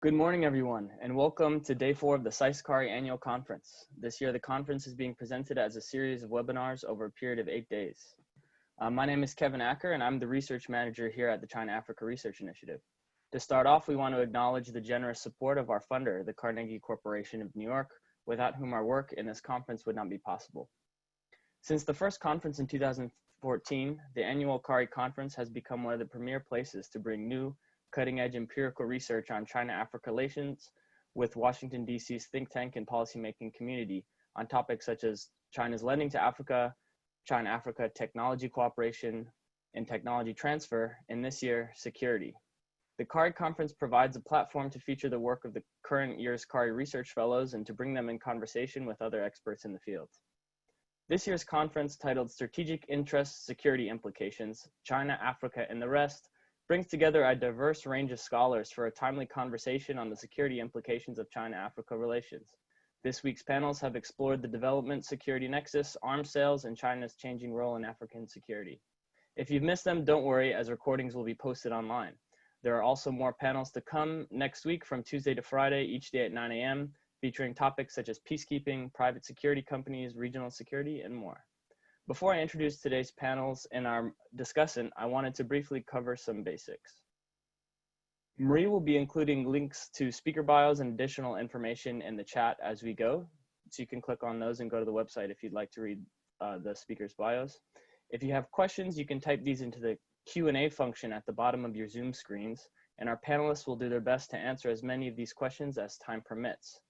Good morning, everyone, and welcome to Day 4 of the SAIS CARI Annual Conference. This year, the conference is being presented as a series of webinars over a period of 8 days. My name is Kevin ACKER, and I'm the Research Manager here at the China-Africa Research Initiative. To start off, we want to acknowledge the generous support of our funder, the Carnegie Corporation of New York, without whom our work in this conference would not be possible. Since the first conference in 2014, the annual CARI conference has become one of the premier places to bring new, cutting-edge empirical research on China-Africa relations with Washington, D.C.'s think tank and policymaking community on topics such as China's lending to Africa, China-Africa technology cooperation and technology transfer, and this year, security. The CARI conference provides a platform to feature the work of the current year's CARI research fellows and to bring them in conversation with other experts in the field. This year's conference, titled Strategic Interests, Security Implications, China, Africa, and the Rest, brings together a diverse range of scholars for a timely conversation on the security implications of China-Africa relations. This week's panels have explored the development security nexus, arms sales, and China's changing role in African security. If you've missed them, don't worry, as recordings will be posted online. There are also more panels to come next week from Tuesday to Friday, each day at 9 a.m., featuring topics such as peacekeeping, private security companies, regional security, and more. Before I introduce today's panels and our discussant, I wanted to briefly cover some basics. Marie will be including links to speaker bios and additional information in the chat as we go. So you can click on those and go to the website if you'd like to read the speakers' bios. If you have questions, you can type these into the Q&A function at the bottom of your Zoom screens, and our panelists will do their best to answer as many of these questions as time permits.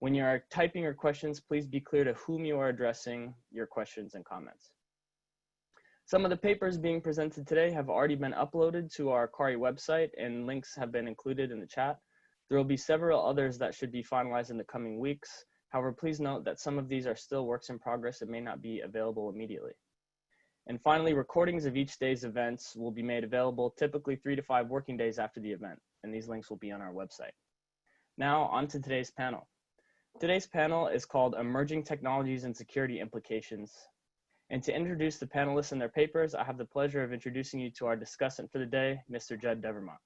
When you are typing your questions, please be clear to whom you are addressing your questions and comments. Some of the papers being presented today have already been uploaded to our CARI website, and links have been included in the chat. There will be several others that should be finalized in the coming weeks. However, please note that some of these are still works in progress and may not be available immediately. And finally, recordings of each day's events will be made available typically 3 to 5 working days after the event, and these links will be on our website. Now, on to today's panel. Today's panel is called Emerging Technologies and Security Implications. And to introduce the panelists and their papers, I have the pleasure of introducing you to our discussant for the day, Mr. Judd DEVERMONT.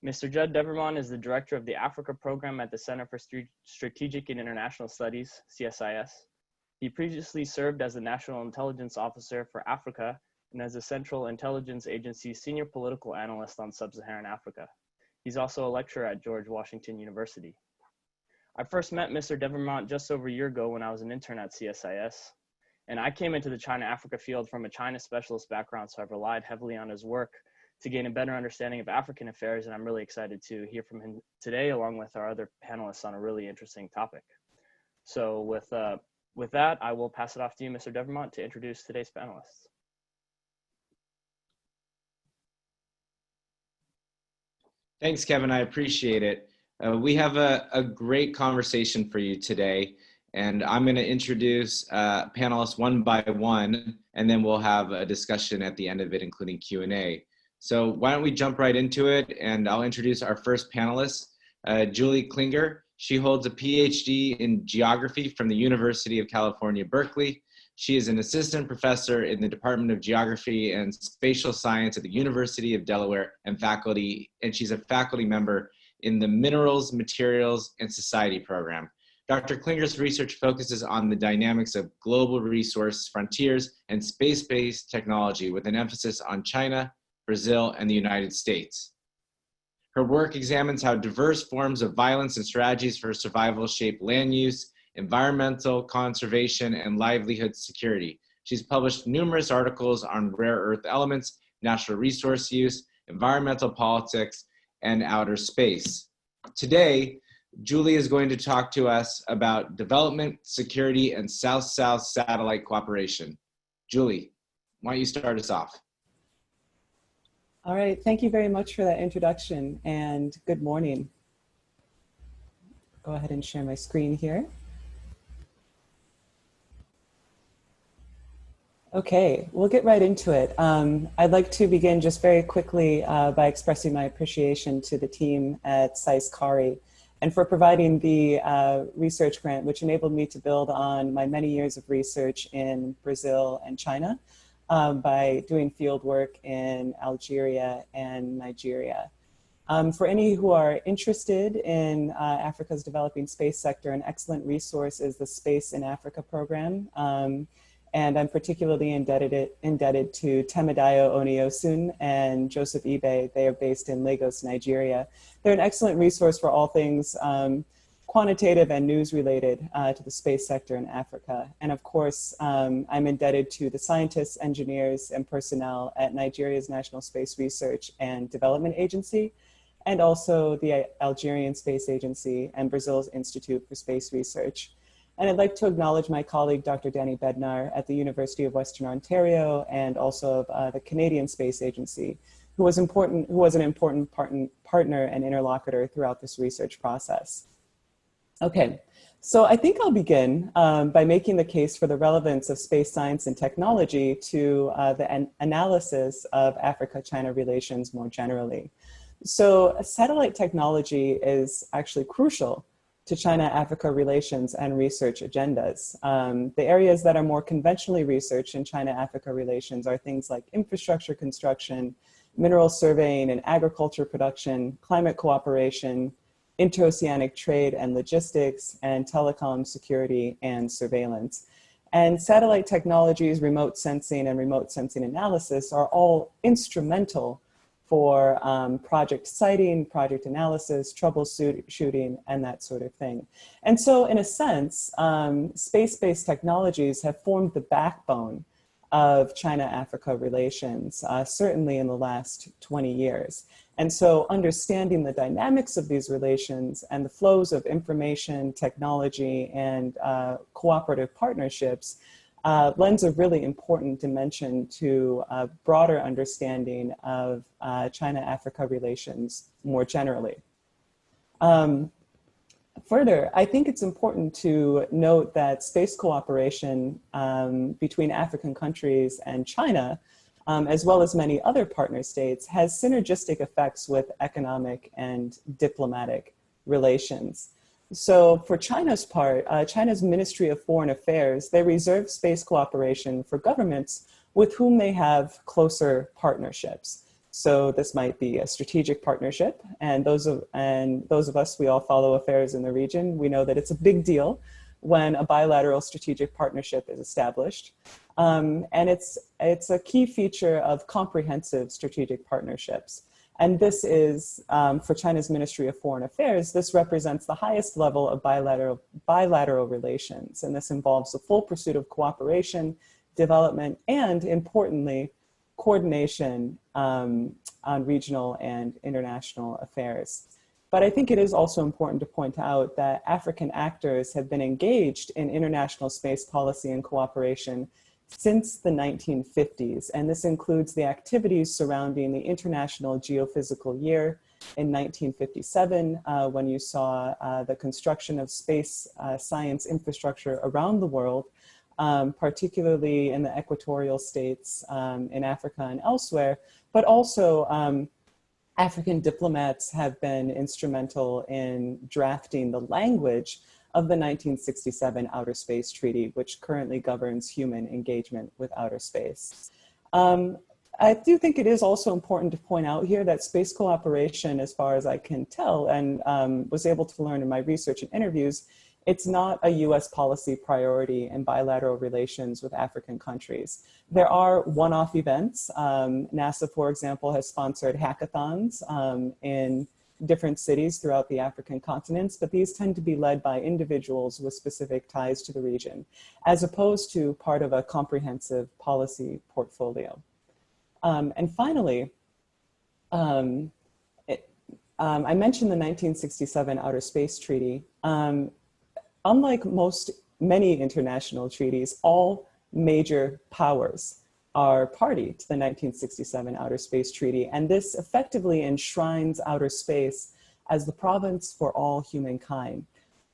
Mr. Judd DEVERMONT is the director of the Africa program at the Center for Strategic and International Studies, CSIS. He previously served as the National Intelligence Officer for Africa and as the Central Intelligence Agency's Senior Political Analyst on Sub-Saharan Africa. He's also a lecturer at George Washington University. I first met Mr. DEVERMONT just over a year ago when I was an intern at CSIS, and I came into the China-Africa field from a China specialist background, so I've relied heavily on his work to gain a better understanding of African affairs, and I'm really excited to hear from him today, along with our other panelists on a really interesting topic. So with that, I will pass it off to you, Mr. DEVERMONT, to introduce today's panelists. Thanks, Kevin. I appreciate it. We have a great conversation for you today, and I'm going to introduce panelists one by one, and then we'll have a discussion at the end of it, including Q&A. So why don't we jump right into it, and I'll introduce our first panelist, JILI KLINGER. She holds a PhD in geography from the University of California, Berkeley. She is an assistant professor in the Department of Geography and Spatial Science at the University of Delaware and she's a faculty member in the Minerals, Materials, and Society program. Dr. Klinger's research focuses on the dynamics of global resource frontiers and space-based technology with an emphasis on China, Brazil, and the United States. Her work examines how diverse forms of violence and strategies for survival shape land use, environmental conservation, and livelihood security. She's published numerous articles on rare earth elements, natural resource use, environmental politics, and outer space. Today, JILI is going to talk to us about development, security, and South-South satellite cooperation. JILI, why don't you start us off? All right, thank you very much for that introduction, and good morning. Go ahead and share my screen here. Okay, we'll get right into it. I'd like to begin just very quickly by expressing my appreciation to the team at SAIS CARI and for providing the research grant, which enabled me to build on my many years of research in Brazil and China by doing field work in Algeria and Nigeria. For any who are interested in Africa's developing space sector, an excellent resource is the Space in Africa program. And I'm particularly indebted to Temidayo Oniosun and Joseph Ibe. They are based in Lagos, Nigeria. They're an excellent resource for all things quantitative and news related to the space sector in Africa. And of course, I'm indebted to the scientists, engineers, and personnel at Nigeria's National Space Research and Development Agency, and also the Algerian Space Agency and Brazil's Institute for Space Research. And I'd like to acknowledge my colleague, Dr. Danny Bednar at the University of Western Ontario, and also of the Canadian Space Agency, who was an important partner and interlocutor throughout this research process. Okay, so I think I'll begin by making the case for the relevance of space science and technology to the analysis of Africa-China relations more generally. So satellite technology is actually crucial to China-Africa relations and research agendas. The areas that are more conventionally researched in China-Africa relations are things like infrastructure construction, mineral surveying and agriculture production, climate cooperation, interoceanic trade and logistics, and telecom security and surveillance. And satellite technologies, remote sensing and remote sensing analysis are all instrumental for project siting, project analysis, troubleshooting, and that sort of thing. And so in a sense, space-based technologies have formed the backbone of China-Africa relations, certainly in the last 20 years. And so understanding the dynamics of these relations and the flows of information, technology, and cooperative partnerships lends a really important dimension to a broader understanding of China-Africa relations more generally. Further, I think it's important to note that space cooperation between African countries and China, as well as many other partner states, has synergistic effects with economic and diplomatic relations. So for China's part, China's Ministry of Foreign Affairs, they reserve space cooperation for governments with whom they have closer partnerships. So this might be a strategic partnership, and those of us, we all follow affairs in the region, we know that it's a big deal when a bilateral strategic partnership is established. And it's a key feature of comprehensive strategic partnerships. And this is, for China's Ministry of Foreign Affairs, this represents the highest level of bilateral relations. And this involves the full pursuit of cooperation, development, and importantly, coordination on regional and international affairs. But I think it is also important to point out that African actors have been engaged in international space policy and cooperation since the 1950s, and this includes the activities surrounding the International Geophysical Year in 1957, when you saw the construction of space science infrastructure around the world, particularly in the equatorial states in Africa and elsewhere, but also African diplomats have been instrumental in drafting the language of the 1967 Outer Space Treaty, which currently governs human engagement with outer space. I do think it is also important to point out here that space cooperation, as far as I can tell, and was able to learn in my research and interviews, it's not a US policy priority in bilateral relations with African countries. There are one-off events. NASA, for example, has sponsored hackathons in different cities throughout the African continents, but these tend to be led by individuals with specific ties to the region, as opposed to part of a comprehensive policy portfolio. And finally, I mentioned the 1967 Outer Space Treaty. Unlike many international treaties, all major powers are party to the 1967 Outer Space Treaty, and this effectively enshrines outer space as the province for all humankind.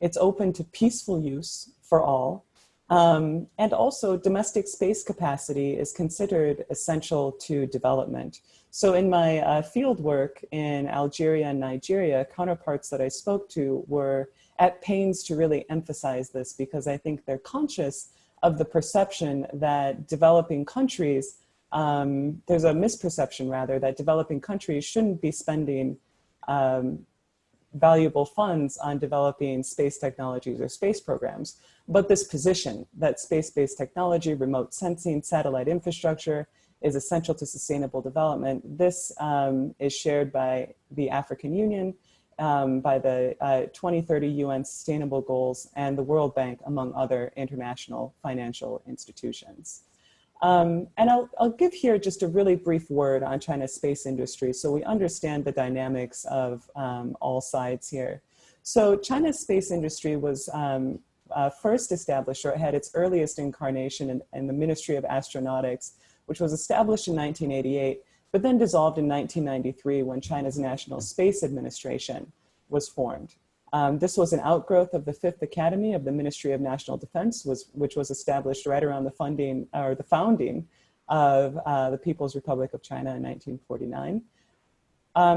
It's open to peaceful use for all, and also domestic space capacity is considered essential to development. So in my field work in Algeria and Nigeria, counterparts that I spoke to were at pains to really emphasize this, because I think they're conscious of the perception that developing countries, there's a misperception rather, that developing countries shouldn't be spending valuable funds on developing space technologies or space programs. But this position that space-based technology, remote sensing, satellite infrastructure is essential to sustainable development, this is shared by the African Union, by the 2030 UN Sustainable Goals and the World Bank, among other international financial institutions. And I'll give here just a really brief word on China's space industry so we understand the dynamics of all sides here. So China's space industry was first established, or it had its earliest incarnation in the Ministry of Astronautics, which was established in 1988, but then dissolved in 1993 when China's National Space Administration was formed. This was an outgrowth of the Fifth Academy of the Ministry of National Defense, which was established right around the founding of the People's Republic of China in 1949.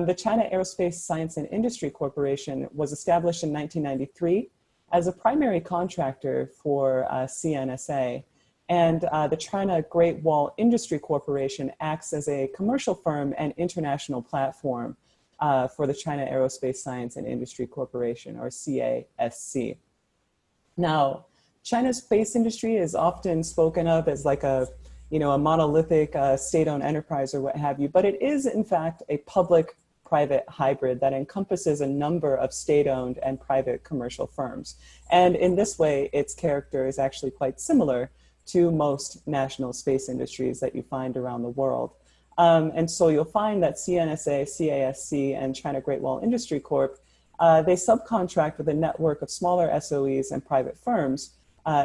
The China Aerospace Science and Industry Corporation was established in 1993 as a primary contractor for CNSA. And the China Great Wall Industry Corporation acts as a commercial firm and international platform for the China Aerospace Science and Industry Corporation, or CASC. Now, China's space industry is often spoken of as like a monolithic state-owned enterprise or what have you, but it is in fact a public-private hybrid that encompasses a number of state-owned and private commercial firms. And in this way, its character is actually quite similar to most national space industries that you find around the world. And so you'll find that CNSA, CASC, and China Great Wall Industry Corp, they subcontract with a network of smaller SOEs and private firms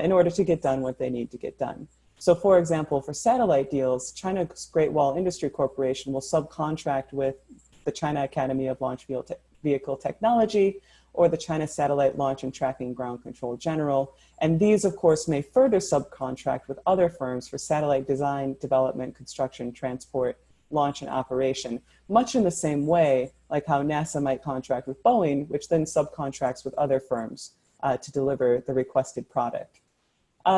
in order to get done what they need to get done. So for example, for satellite deals, China's Great Wall Industry Corporation will subcontract with the China Academy of Launch Vehicle Technology or the China Satellite Launch and Tracking Ground Control General. And these, of course, may further subcontract with other firms for satellite design, development, construction, transport, launch, and operation, much in the same way like how NASA might contract with Boeing, which then subcontracts with other firms to deliver the requested product.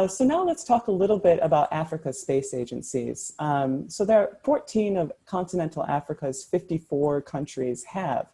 So now let's talk a little bit about Africa's space agencies. So there are 14 of continental Africa's 54 countries have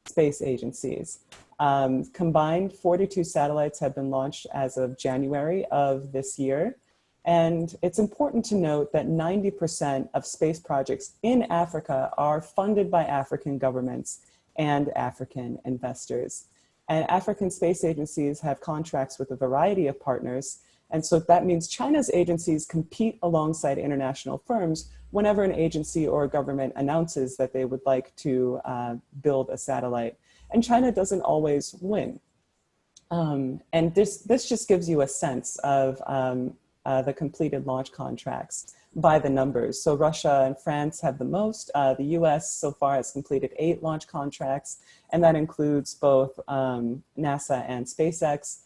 space agencies. Combined, 42 satellites have been launched as of January of this year. And it's important to note that 90% of space projects in Africa are funded by African governments and African investors. And African space agencies have contracts with a variety of partners. And so that means China's agencies compete alongside international firms whenever an agency or a government announces that they would like to build a satellite. And China doesn't always win. And this just gives you a sense of the completed launch contracts by the numbers. So Russia and France have the most. The US so far has completed 8 launch contracts, and that includes both NASA and SpaceX.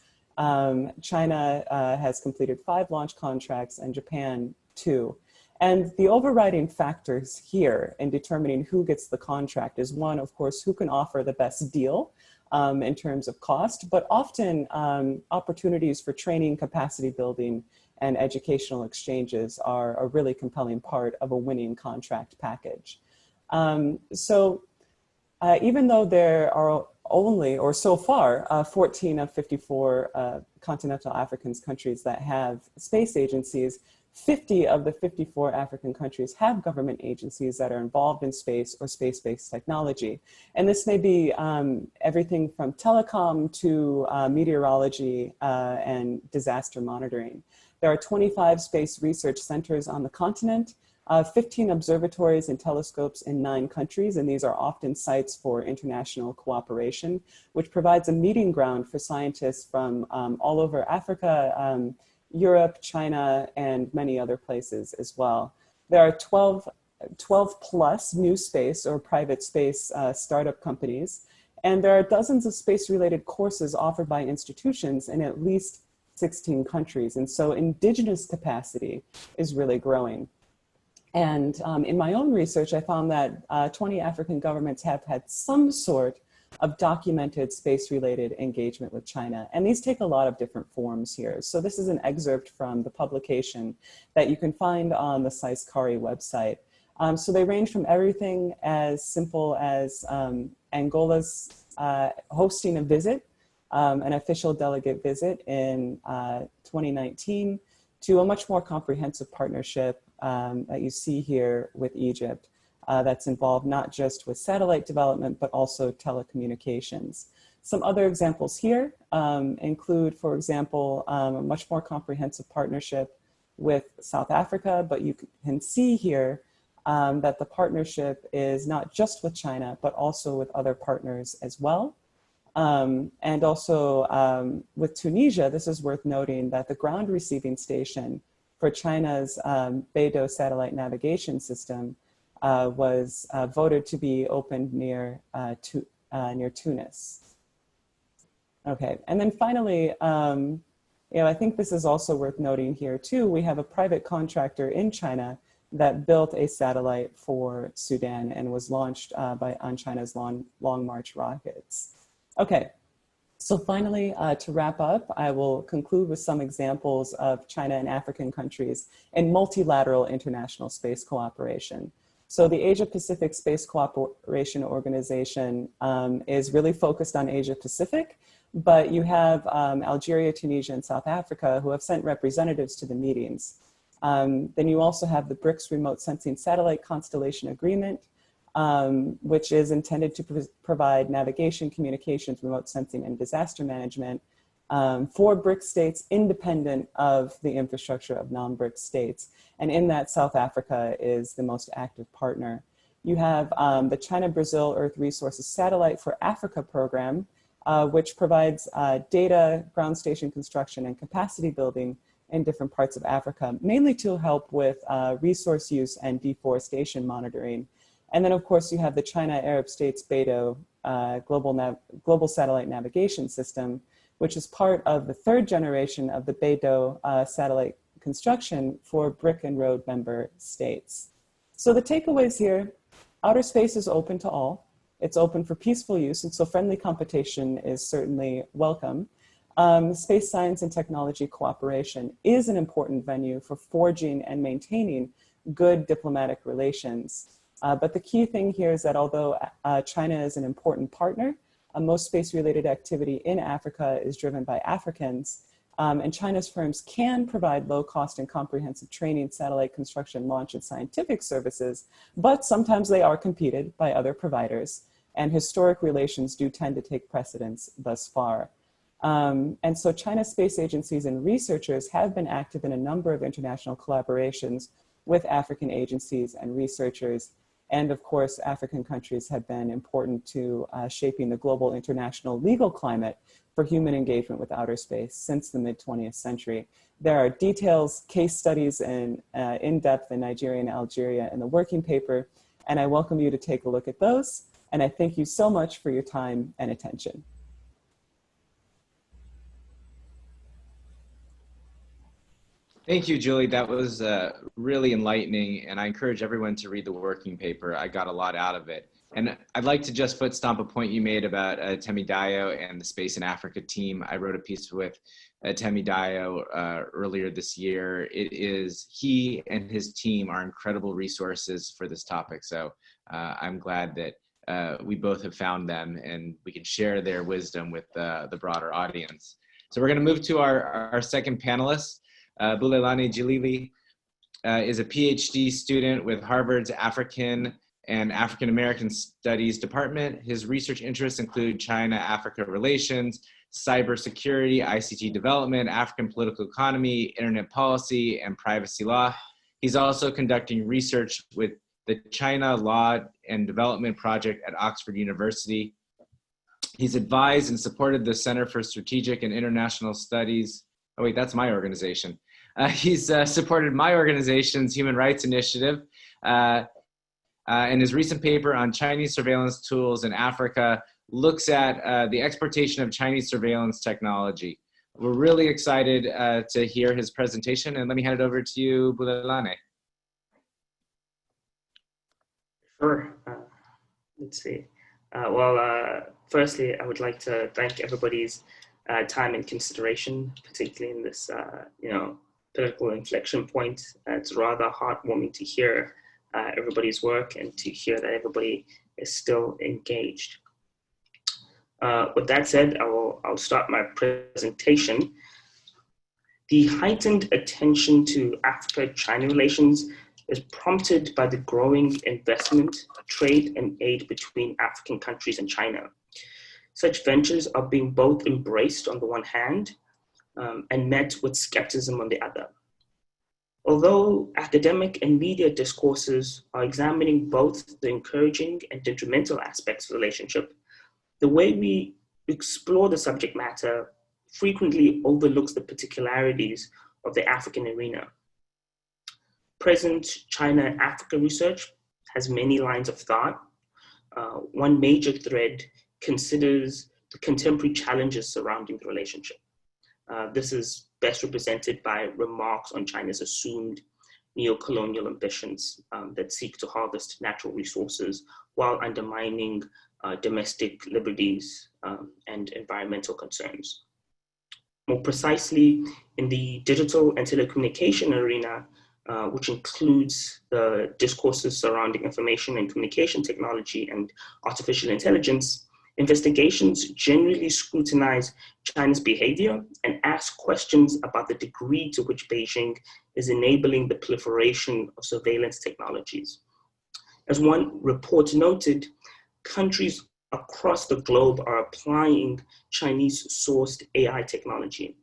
China has completed 5 launch contracts and Japan 2. And the overriding factors here in determining who gets the contract is one, of course, who can offer the best deal in terms of cost, but often opportunities for training, capacity building, and educational exchanges are a really compelling part of a winning contract package. So even though there are only, or so far, 14 of 54 continental African countries that have space agencies, 50 of the 54 African countries have government agencies that are involved in space or space-based technology. And this may be everything from telecom to meteorology and disaster monitoring. There are 25 space research centers on the continent, 15 observatories and telescopes in 9 countries, and these are often sites for international cooperation, which provides a meeting ground for scientists from all over Africa, Europe, China, and many other places as well. There are 12 plus new space or private space startup companies, and there are dozens of space-related courses offered by institutions in at least 16 countries. And so indigenous capacity is really growing. And in my own research, I found that 20 African governments have had some sort of documented space-related engagement with China. And these take a lot of different forms here. So this is an excerpt from the publication that you can find on the SAIS CARI website. So they range from everything as simple as Angola's hosting a visit, an official delegate visit in 2019, to a much more comprehensive partnership that you see here with Egypt that's involved not just with satellite development, but also telecommunications. Some other examples here include, for example, a much more comprehensive partnership with South Africa, but you can see here that the partnership is not just with China, but also with other partners as well. And also with Tunisia, this is worth noting that the ground receiving station for China's Beidou satellite navigation system was voted to be opened near Tunis. Okay, and then finally, I think this is also worth noting here too. We have a private contractor in China that built a satellite for Sudan and was launched on China's Long March rockets. Okay, so finally, to wrap up, I will conclude with some examples of China and African countries in multilateral international space cooperation. So the Asia-Pacific Space Cooperation Organization is really focused on Asia-Pacific, but you have Algeria, Tunisia, and South Africa who have sent representatives to the meetings. Then you also have the BRICS Remote Sensing Satellite Constellation Agreement, which is intended to provide navigation, communications, remote sensing, and disaster management for BRICS states independent of the infrastructure of non-BRICS states. And in that, South Africa is the most active partner. You have the China-Brazil Earth Resources Satellite for Africa program, which provides data, ground station construction, and capacity building in different parts of Africa, mainly to help with resource use and deforestation monitoring. And then, of course, you have the China Arab States Beidou Global Satellite Navigation System, which is part of the third generation of the Beidou satellite construction for BRIC and Road member states. So the takeaways here: outer space is open to all. It's open for peaceful use, and so friendly competition is certainly welcome. Space science and technology cooperation is an important venue for forging and maintaining good diplomatic relations. But the key thing here is that although China is an important partner, most space-related activity in Africa is driven by Africans, and China's firms can provide low-cost and comprehensive training, satellite construction, launch, and scientific services, but sometimes they are competed by other providers, and historic relations do tend to take precedence thus far. And so China's space agencies and researchers have been active in a number of international collaborations with African agencies and researchers. And of course, African countries have been important to shaping the global international legal climate for human engagement with outer space since the mid-20th century. There are details, case studies, and in-depth in Nigeria and Algeria in the working paper, and I welcome you to take a look at those. And I thank you so much for your time and attention. Thank you, Julie. That was really enlightening, and I encourage everyone to read the working paper. I got a lot out of it. And I'd like to just foot stomp a point you made about Temidayo and the Space in Africa team. I wrote a piece with Temidayo earlier this year. He and his team are incredible resources for this topic. So I'm glad that we both have found them and we can share their wisdom with the broader audience. So we're going to move to our second panelist. Bulelani JILI is a PhD student with Harvard's African and African American Studies Department. His research interests include China-Africa relations, cybersecurity, ICT development, African political economy, internet policy, and privacy law. He's also conducting research with the China Law and Development Project at Oxford University. He's advised and supported the Center for Strategic and International Studies. Oh wait, that's my organization. He's supported my organization's Human Rights Initiative, and his recent paper on Chinese surveillance tools in Africa looks at the exportation of Chinese surveillance technology. We're really excited to hear his presentation, and let me hand it over to you, Bulelani. Sure. Let's see. Firstly, I would like to thank everybody's time and consideration, particularly in this, political inflection point. It's rather heartwarming to hear everybody's work and to hear that everybody is still engaged. With that said, I'll start my presentation. The heightened attention to Africa-China relations is prompted by the growing investment, trade, and aid between African countries and China. Such ventures are being both embraced on the one hand and met with skepticism on the other. Although academic and media discourses are examining both the encouraging and detrimental aspects of the relationship, the way we explore the subject matter frequently overlooks the particularities of the African arena. Present China-Africa research has many lines of thought. One major thread considers the contemporary challenges surrounding the relationship. This is best represented by remarks on China's assumed neo-colonial ambitions that seek to harvest natural resources while undermining domestic liberties and environmental concerns. More precisely, in the digital and telecommunication arena, which includes the discourses surrounding information and communication technology and artificial intelligence, investigations generally scrutinize China's behavior and ask questions about the degree to which Beijing is enabling the proliferation of surveillance technologies. As one report noted, countries across the globe are applying Chinese-sourced AI technology.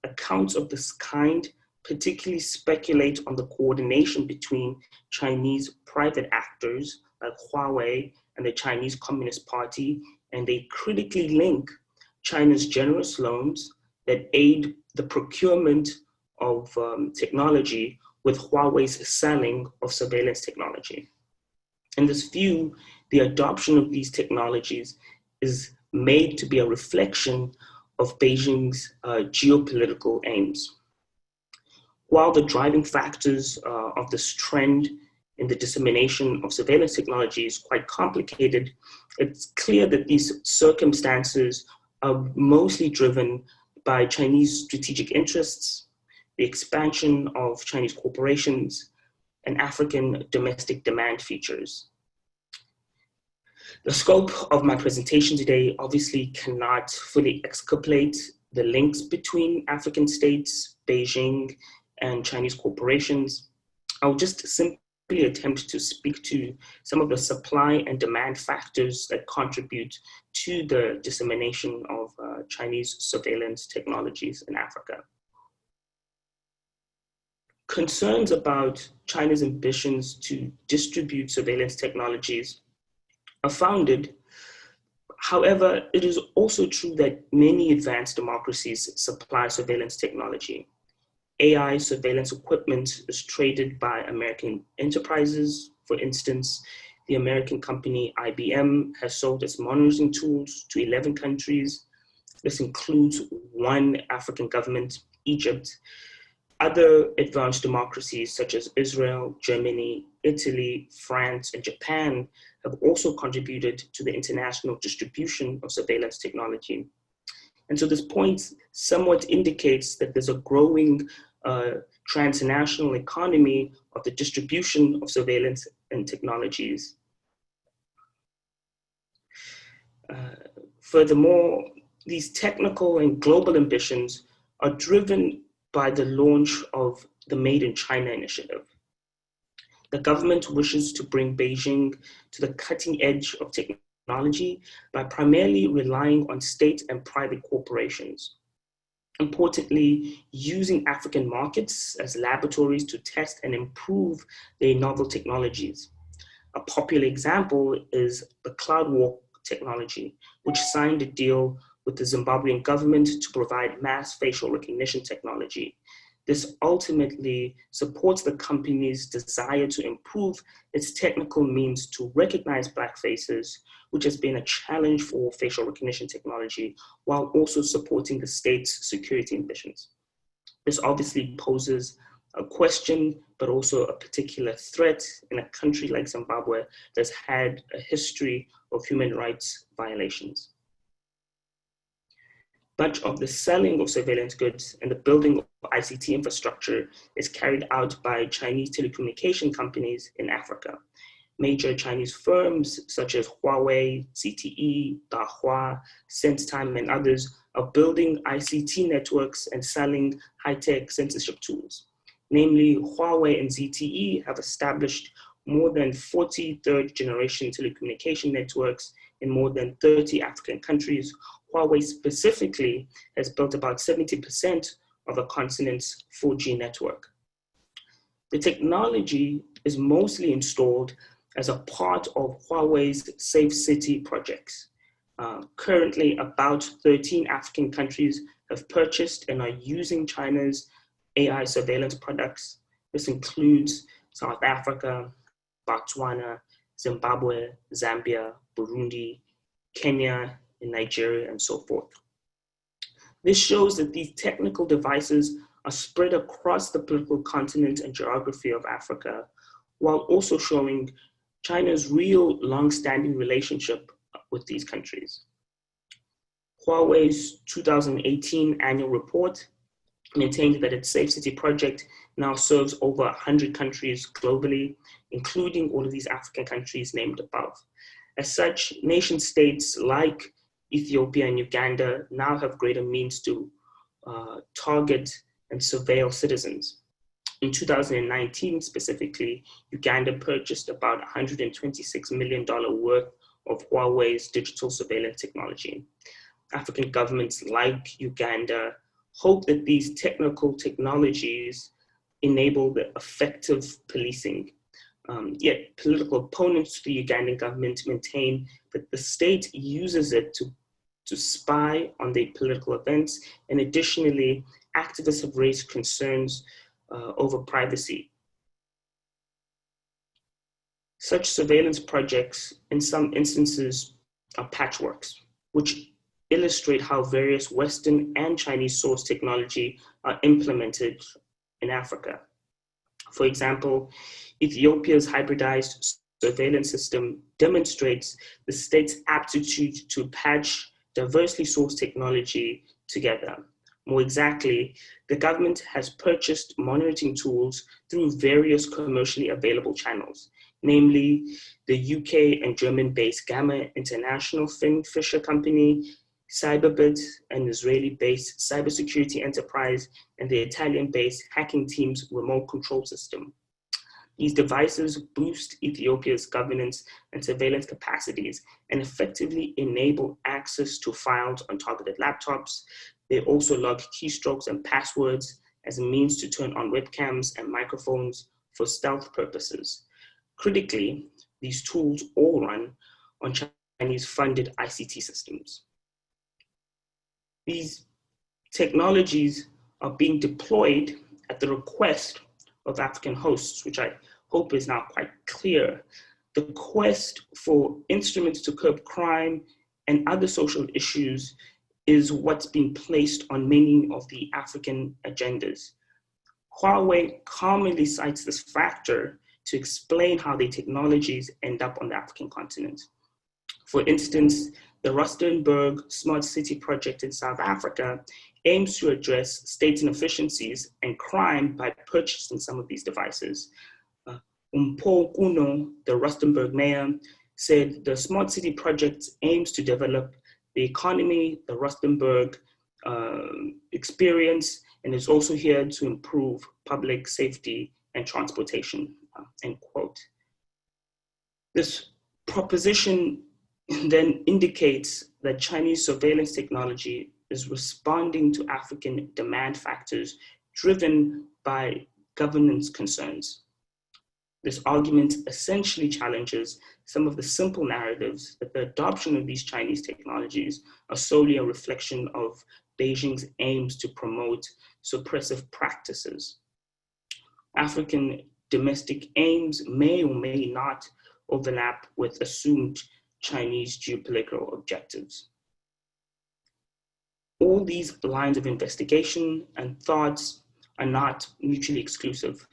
Accounts of this kind particularly speculate on the coordination between Chinese private actors like Huawei and the Chinese Communist Party, and they critically link China's generous loans that aid the procurement of technology with Huawei's selling of surveillance technology. In this view, the adoption of these technologies is made to be a reflection of Beijing's geopolitical aims. While the driving factors of this trend in the dissemination of surveillance technology is quite complicated, it's clear that these circumstances are mostly driven by Chinese strategic interests, the expansion of Chinese corporations, and African domestic demand features. The scope of my presentation today obviously cannot fully exculpate the links between African states, Beijing, and Chinese corporations. I'll just simply attempt to speak to some of the supply and demand factors that contribute to the dissemination of Chinese surveillance technologies in Africa. Concerns about China's ambitions to distribute surveillance technologies are founded. However, it is also true that many advanced democracies supply surveillance technology. AI surveillance equipment is traded by American enterprises. For instance, the American company IBM has sold its monitoring tools to 11 countries. This includes one African government, Egypt. Other advanced democracies such as Israel, Germany, Italy, France, and Japan have also contributed to the international distribution of surveillance technology. And so this point somewhat indicates that there's a growing transnational economy of the distribution of surveillance and technologies. Furthermore, these technical and global ambitions are driven by the launch of the Made in China initiative. The government wishes to bring Beijing to the cutting edge of technology by primarily relying on state and private corporations. Importantly, using African markets as laboratories to test and improve their novel technologies. A popular example is the CloudWalk technology, which signed a deal with the Zimbabwean government to provide mass facial recognition technology. This ultimately supports the company's desire to improve its technical means to recognize Black faces, which has been a challenge for facial recognition technology, while also supporting the state's security ambitions. This obviously poses a question, but also a particular threat in a country like Zimbabwe that's had a history of human rights violations. Much of the selling of surveillance goods and the building of ICT infrastructure is carried out by Chinese telecommunication companies in Africa. Major Chinese firms such as Huawei, ZTE, Dahua, SenseTime, and others are building ICT networks and selling high-tech censorship tools. Namely, Huawei and ZTE have established more than 40 third-generation telecommunication networks in more than 30 African countries. Huawei specifically has built about 70% of the continent's 4G network. The technology is mostly installed as a part of Huawei's Safe City projects. Currently, about 13 African countries have purchased and are using China's AI surveillance products. This includes South Africa, Botswana, Zimbabwe, Zambia, Burundi, Kenya, and Nigeria, and so forth. This shows that these technical devices are spread across the political continent and geography of Africa, while also showing China's real long-standing relationship with these countries. Huawei's 2018 annual report maintained that its Safe City project now serves over 100 countries globally, including all of these African countries named above. As such, nation states like Ethiopia and Uganda now have greater means to target and surveil citizens. In 2019 specifically, Uganda purchased about $126 million worth of Huawei's digital surveillance technology. African governments like Uganda hope that these technical technologies enable the effective policing. Yet political opponents to the Ugandan government maintain that the state uses it to spy on the political events, and additionally, activists have raised concerns over privacy. Such surveillance projects, in some instances, are patchworks, which illustrate how various Western and Chinese source technology are implemented in Africa. For example, Ethiopia's hybridized surveillance system demonstrates the state's aptitude to patch diversely sourced technology together. More exactly, the government has purchased monitoring tools through various commercially available channels, namely the UK and German-based Gamma International Fisher Company, Cyberbit, an Israeli-based cybersecurity enterprise, and the Italian-based Hacking Team's remote control system. These devices boost Ethiopia's governance and surveillance capacities and effectively enable access to files on targeted laptops. They also log keystrokes and passwords as a means to turn on webcams and microphones for stealth purposes. Critically, these tools all run on Chinese-funded ICT systems. These technologies are being deployed at the request of African hosts, which I hope is now quite clear. The quest for instruments to curb crime and other social issues is what's being placed on many of the African agendas. Huawei commonly cites this factor to explain how the technologies end up on the African continent. For instance, the Rustenburg Smart City project in South Africa aims to address state inefficiencies and crime by purchasing some of these devices. Umpo Kuno, the Rustenburg mayor, said the Smart City project aims to develop the economy, the Rustenburg experience, and is also here to improve public safety and transportation, end quote. This proposition then indicates that Chinese surveillance technology is responding to African demand factors driven by governance concerns. This argument essentially challenges some of the simple narratives that the adoption of these Chinese technologies are solely a reflection of Beijing's aims to promote suppressive practices. African domestic aims may or may not overlap with assumed Chinese geopolitical objectives. All these lines of investigation and thoughts are not mutually exclusive.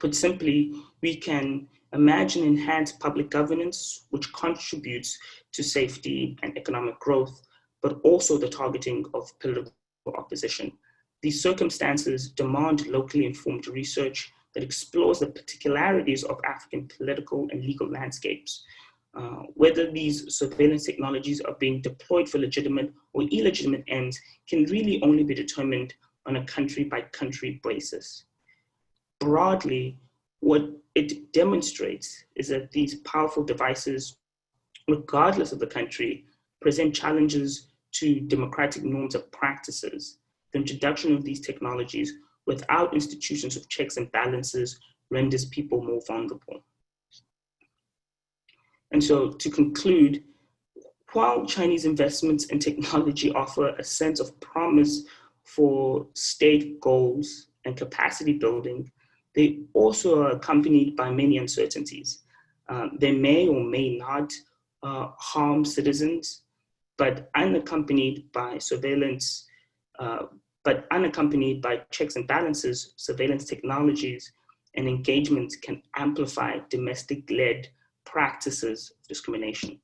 Put simply, we can imagine enhanced public governance which contributes to safety and economic growth but also the targeting of political opposition. These circumstances demand locally informed research that explores the particularities of African political and legal landscapes. Whether these surveillance technologies are being deployed for legitimate or illegitimate ends can really only be determined on a country-by-country basis. Broadly, what it demonstrates is that these powerful devices, regardless of the country, present challenges to democratic norms of practices. The introduction of these technologies without institutions of checks and balances renders people more vulnerable. And so to conclude, while Chinese investments in technology offer a sense of promise for state goals and capacity building, they also are accompanied by many uncertainties. They may or may not harm citizens, but unaccompanied by surveillance, but unaccompanied by checks and balances, surveillance technologies and engagements can amplify domestic-led practices of discrimination.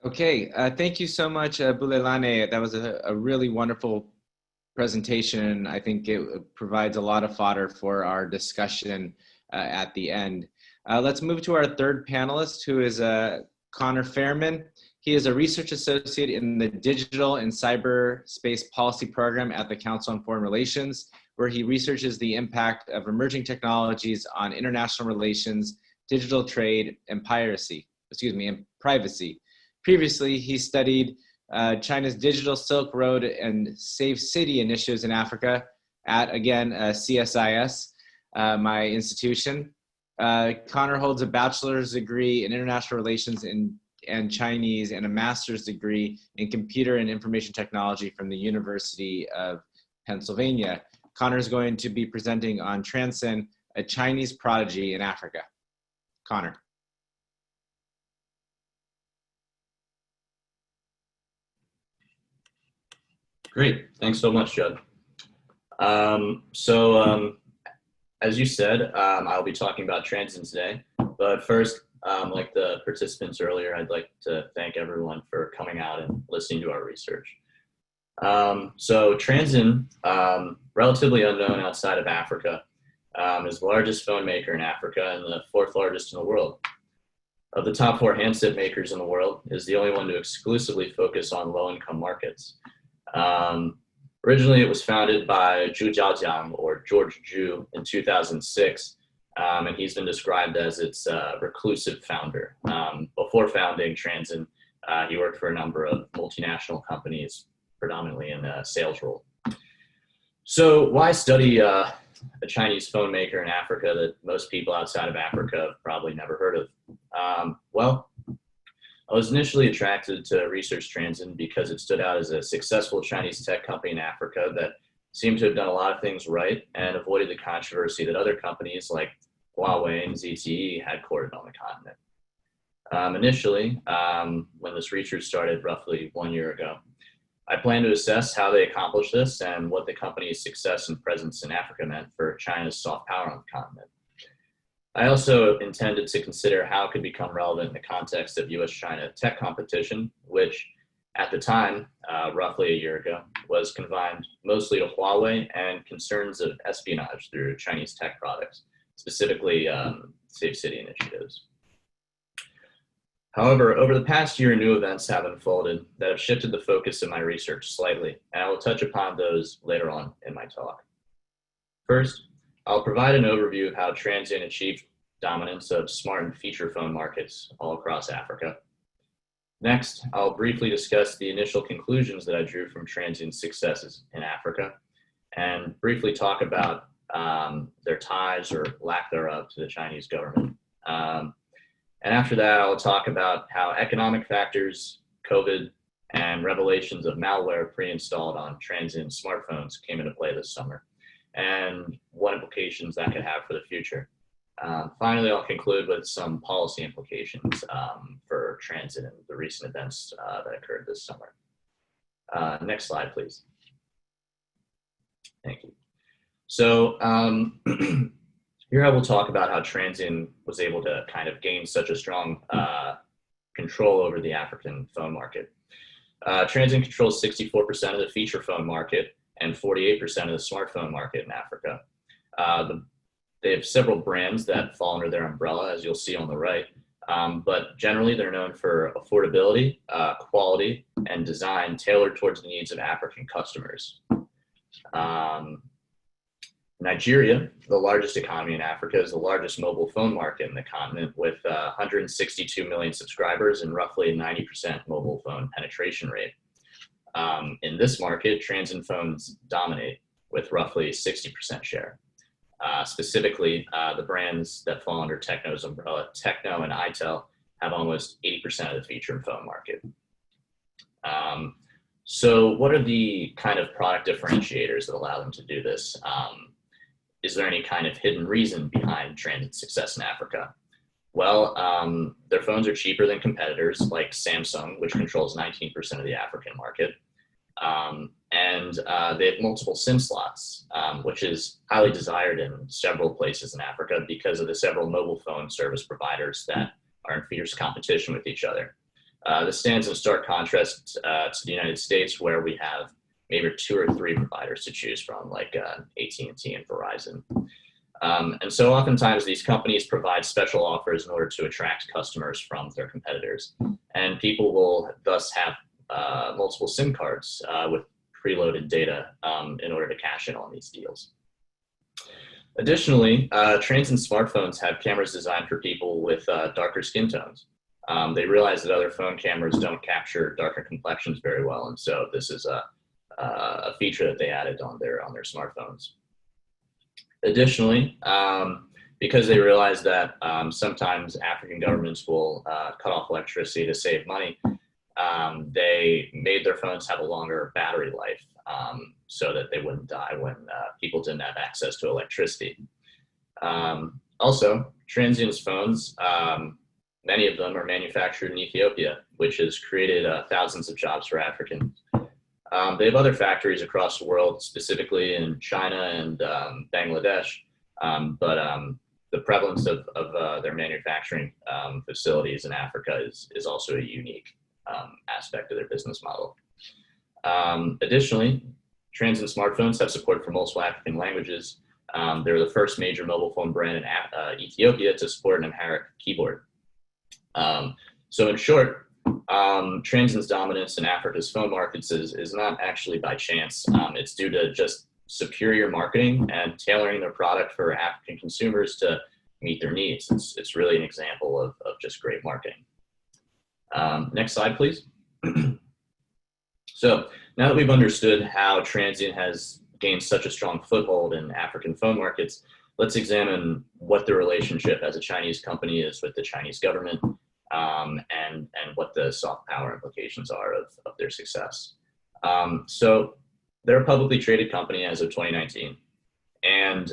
Okay, thank you so much, Bulelani. That was a really wonderful presentation. I think it provides a lot of fodder for our discussion at the end. Let's move to our third panelist, who is Connor FAIRMAN. He is a research associate in the Digital and Cyberspace Policy Program at the Council on Foreign Relations, where he researches the impact of emerging technologies on international relations, digital trade, and privacy. Previously, he studied China's Digital Silk Road and Safe City initiatives in Africa at, again, CSIS, my institution. Connor holds a bachelor's degree in international relations and Chinese and a master's degree in computer and information technology from the University of Pennsylvania. Connor is going to be presenting on Transsion, a Chinese prodigy in Africa. Connor. Great, thanks so much, Judd. As you said, I'll be talking about Transsion today, but first, like the participants earlier, I'd like to thank everyone for coming out and listening to our research. So Transsion, relatively unknown outside of Africa, is the largest phone maker in Africa and the fourth largest in the world. Of the top 4 handset makers in the world, is the only one to exclusively focus on low-income markets. Originally, it was founded by Zhu Jiajiang, or George Zhu, in 2006, and he's been described as its reclusive founder. Before founding Transsion, he worked for a number of multinational companies, predominantly in a sales role. So why study a Chinese phone maker in Africa that most people outside of Africa have probably never heard of? Well, I was initially attracted to research Transsion because it stood out as a successful Chinese tech company in Africa that seemed to have done a lot of things right and avoided the controversy that other companies like Huawei and ZTE had courted on the continent. Initially, when this research started roughly 1 year ago, I planned to assess how they accomplished this and what the company's success and presence in Africa meant for China's soft power on the continent. I also intended to consider how it could become relevant in the context of US-China tech competition, which at the time, roughly a year ago, was confined mostly to Huawei and concerns of espionage through Chinese tech products, specifically Safe City initiatives. However, over the past year, new events have unfolded that have shifted the focus of my research slightly, and I will touch upon those later on in my talk. First, I'll provide an overview of how Transsion achieved dominance of smart and feature phone markets all across Africa. Next, I'll briefly discuss the initial conclusions that I drew from Transion's successes in Africa and briefly talk about their ties or lack thereof to the Chinese government. And after that, I'll talk about how economic factors, COVID, and revelations of malware pre-installed on Transsion smartphones came into play this summer, and what implications that could have for the future. Finally, I'll conclude with some policy implications for Transsion and the recent events that occurred this summer. Next slide, please. Thank you. So here I will talk about how Transsion was able to kind of gain such a strong control over the African phone market. Transsion controls 64% of the feature phone market and 48% of the smartphone market in Africa. They have several brands that fall under their umbrella, as you'll see on the right, but generally they're known for affordability, quality, and design tailored towards the needs of African customers. Nigeria, the largest economy in Africa, is the largest mobile phone market in the continent with 162 million subscribers and roughly a 90% mobile phone penetration rate. In this market, Transsion phones dominate with roughly 60% share. Specifically, the brands that fall under Tecno's umbrella, Tecno and Itel, have almost 80% of the feature phone market. So what are the kind of product differentiators that allow them to do this? Is there any kind of hidden reason behind Transsion's success in Africa? Well, their phones are cheaper than competitors like Samsung, which controls 19% of the African market. And they have multiple SIM slots, which is highly desired in several places in Africa because of the several mobile phone service providers that are in fierce competition with each other. This stands in stark contrast to the United States, where we have maybe 2 or 3 providers to choose from, like AT&T and Verizon. And so oftentimes these companies provide special offers in order to attract customers from their competitors. And people will thus have multiple SIM cards with preloaded data in order to cash in on these deals. Additionally, Transsion smartphones have cameras designed for people with darker skin tones. They realize that other phone cameras don't capture darker complexions very well, and so this is a feature that they added on their smartphones. Additionally, because they realize that sometimes African governments will cut off electricity to save money, they made their phones have a longer battery life so that they wouldn't die when people didn't have access to electricity. Also, Transsion's phones, many of them are manufactured in Ethiopia, which has created thousands of jobs for Africans. They have other factories across the world, specifically in China and Bangladesh, but the prevalence of their manufacturing facilities in Africa is also a unique aspect of their business model. Additionally, Transsion smartphones have support for multiple African languages. They're the first major mobile phone brand in Ethiopia to support an Amharic keyboard. So in short, Transsion's dominance in Africa's phone markets is not actually by chance. It's due to just superior marketing and tailoring their product for African consumers to meet their needs. It's really an example of just great marketing. Next slide, please. So now that we've understood how Transsion has gained such a strong foothold in African phone markets, let's examine what the relationship as a Chinese company is with the Chinese government, and what the soft power implications are of their success. So they're a publicly traded company as of 2019, and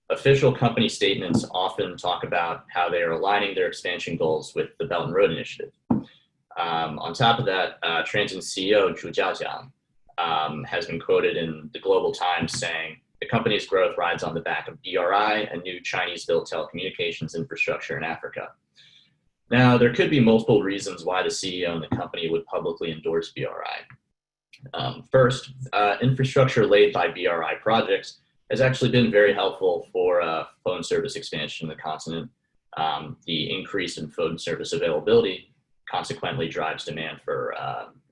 official company statements often talk about how they are aligning their expansion goals with the Belt and Road Initiative. On top of that, Transsion's CEO, Judd, has been quoted in the Global Times saying, "The company's growth rides on the back of BRI, a new Chinese-built telecommunications infrastructure in Africa." Now, there could be multiple reasons why the CEO and the company would publicly endorse BRI. First, infrastructure laid by BRI projects has actually been very helpful for phone service expansion in the continent. The increase in phone service availability consequently drives demand for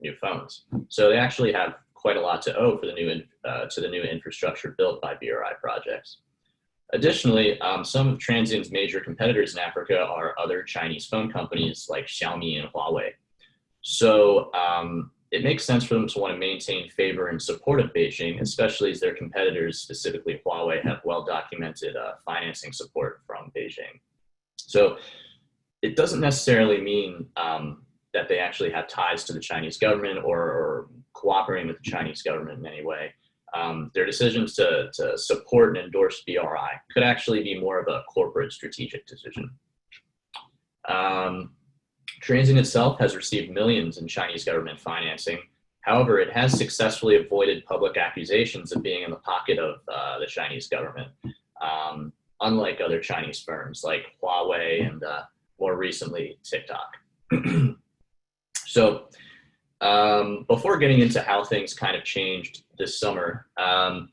new phones. So they actually have quite a lot to owe for the new infrastructure built by BRI projects. Additionally, some of Transsion's major competitors in Africa are other Chinese phone companies like Xiaomi and Huawei. So it makes sense for them to want to maintain favor and support of Beijing, especially as their competitors, specifically Huawei, have well-documented financing support from Beijing. So it doesn't necessarily mean that they actually have ties to the Chinese government or cooperating with the Chinese government in any way. Their decisions to support and endorse BRI could actually be more of a corporate strategic decision. Transsion itself has received millions in Chinese government financing However, it has successfully avoided public accusations of being in the pocket of the Chinese government, unlike other Chinese firms like Huawei and more recently TikTok. So before getting into how things kind of changed this summer, I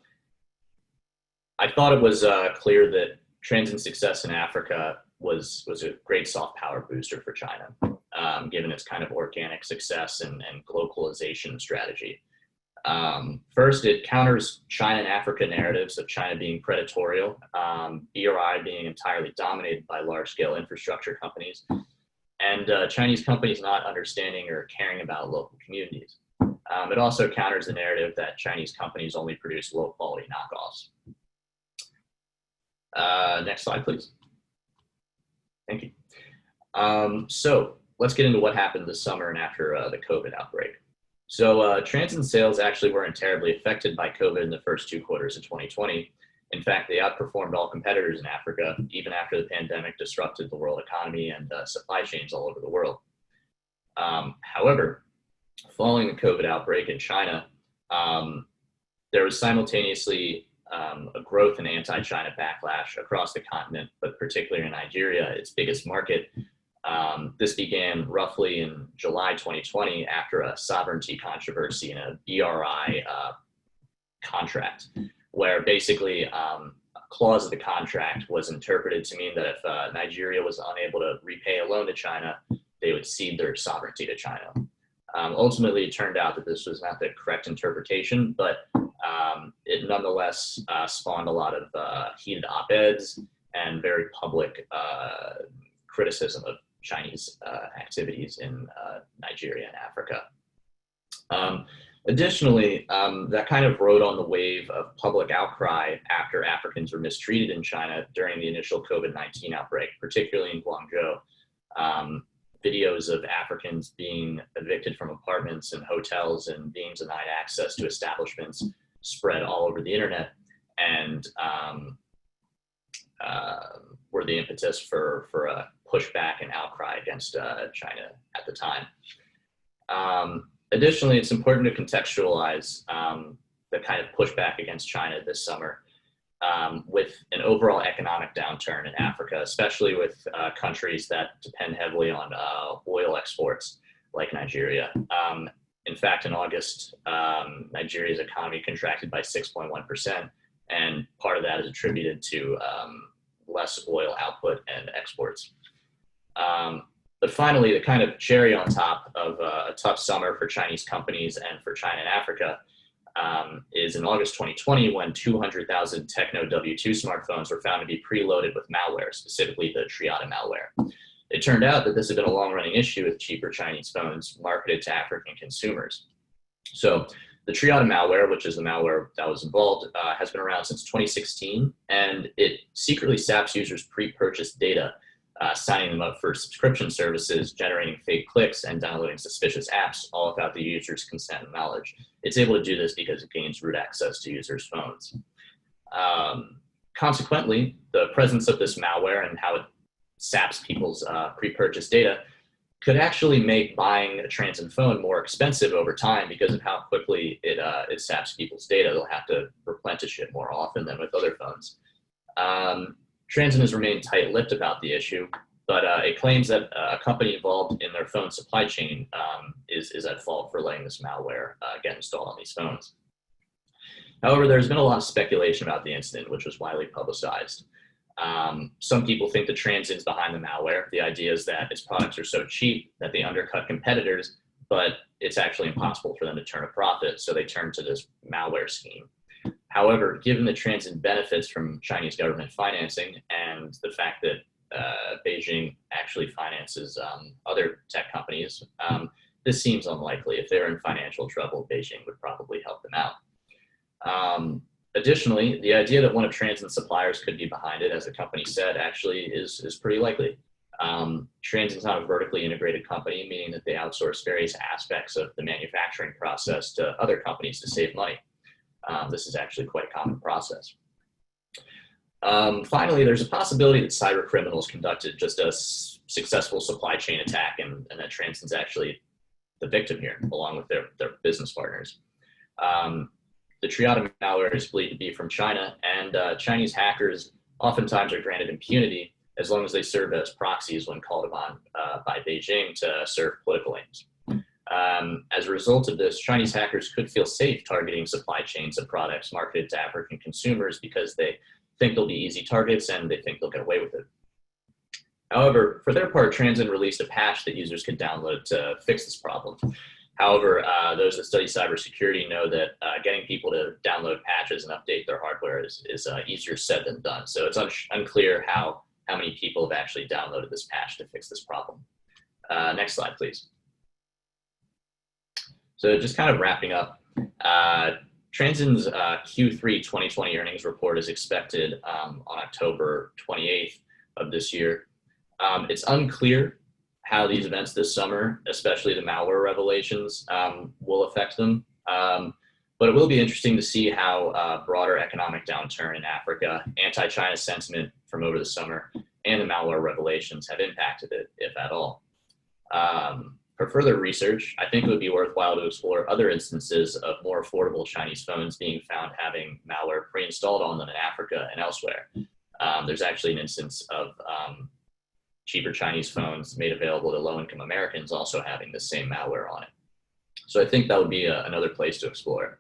thought it was clear that Transsion's success in Africa was a great soft power booster for China, given its kind of organic success and globalization strategy. First, it counters China and Africa narratives of China being predatory, BRI being entirely dominated by large-scale infrastructure companies, and Chinese companies not understanding or caring about local communities. It also counters the narrative that Chinese companies only produce low-quality knockoffs. Next slide, please. Thank you. So let's get into what happened this summer and after the COVID outbreak. So Transsion sales actually weren't terribly affected by COVID in the first 2 quarters of 2020. In fact, they outperformed all competitors in Africa, even after the pandemic disrupted the world economy and supply chains all over the world. However, following the COVID outbreak in China, there was simultaneously a growth in anti-China backlash across the continent, but particularly in Nigeria, its biggest market. This began roughly in July 2020 after a sovereignty controversy in a BRI contract, where basically a clause of the contract was interpreted to mean that if Nigeria was unable to repay a loan to China, they would cede their sovereignty to China. Ultimately, it turned out that this was not the correct interpretation, but it nonetheless spawned a lot of heated op-eds and very public criticism of Chinese activities in Nigeria and Africa. Additionally, that kind of rode on the wave of public outcry after Africans were mistreated in China during the initial COVID-19 outbreak, particularly in Guangzhou. Videos of Africans being evicted from apartments and hotels and being denied access to establishments spread all over the internet, and were the impetus for a pushback and outcry against China at the time. Additionally, it's important to contextualize the kind of pushback against China this summer with an overall economic downturn in Africa, especially with countries that depend heavily on oil exports like Nigeria. In fact, in August, Nigeria's economy contracted by 6.1%, and part of that is attributed to less oil output and exports. But finally, the kind of cherry on top of a tough summer for Chinese companies and for China and Africa is in August 2020 when 200,000 Techno W2 smartphones were found to be preloaded with malware, specifically the Triada malware. It turned out that this had been a long-running issue with cheaper Chinese phones marketed to African consumers. So the Triada malware, which is the malware that was involved, has been around since 2016, and it secretly saps users' pre-purchased data, signing them up for subscription services, generating fake clicks, and downloading suspicious apps, all without the user's consent and knowledge. It's able to do this because it gains root access to users' phones. Consequently, the presence of this malware and how it saps people's pre-purchased data could actually make buying a Transsion phone more expensive over time because of how quickly it saps people's data. They'll have to replenish it more often than with other phones. Transsion has remained tight-lipped about the issue, but it claims that a company involved in their phone supply chain is at fault for letting this malware get installed on these phones. However, there's been a lot of speculation about the incident, which was widely publicized. Some people think that Transsion's behind the malware. The idea is that its products are so cheap that they undercut competitors, but it's actually impossible for them to turn a profit, so they turn to this malware scheme. However, given that Transsion benefits from Chinese government financing and the fact that Beijing actually finances other tech companies, this seems unlikely. If they're in financial trouble, Beijing would probably help them out. Additionally, the idea that one of Transion's suppliers could be behind it, as the company said, actually is pretty likely. Transsion's not a vertically integrated company, meaning that they outsource various aspects of the manufacturing process to other companies to save money. This is actually quite a common process. Finally, there's a possibility that cyber criminals conducted just a successful supply chain attack and that Transsion's actually the victim here, along with their business partners. The triada malware is believed to be from China, and Chinese hackers oftentimes are granted impunity as long as they serve as proxies when called upon by Beijing to serve political aims. As a result of this, Chinese hackers could feel safe targeting supply chains of products marketed to African consumers because they think they'll be easy targets and they think they'll get away with it. However, for their part, Transsion released a patch that users could download to fix this problem. However, those that study cybersecurity know that getting people to download patches and update their hardware is easier said than done. So it's unclear how many people have actually downloaded this patch to fix this problem. Next slide, please. So just kind of wrapping up, Transsion's Q3 2020 earnings report is expected on October 28th of this year. It's unclear how these events this summer, especially the malware revelations, will affect them. But it will be interesting to see how broader economic downturn in Africa, anti-China sentiment from over the summer, and the malware revelations have impacted it, if at all. For further research, I think it would be worthwhile to explore other instances of more affordable Chinese phones being found having malware pre-installed on them in Africa and elsewhere. There's actually an instance of cheaper Chinese phones made available to low-income Americans also having the same malware on it. So I think that would be another place to explore.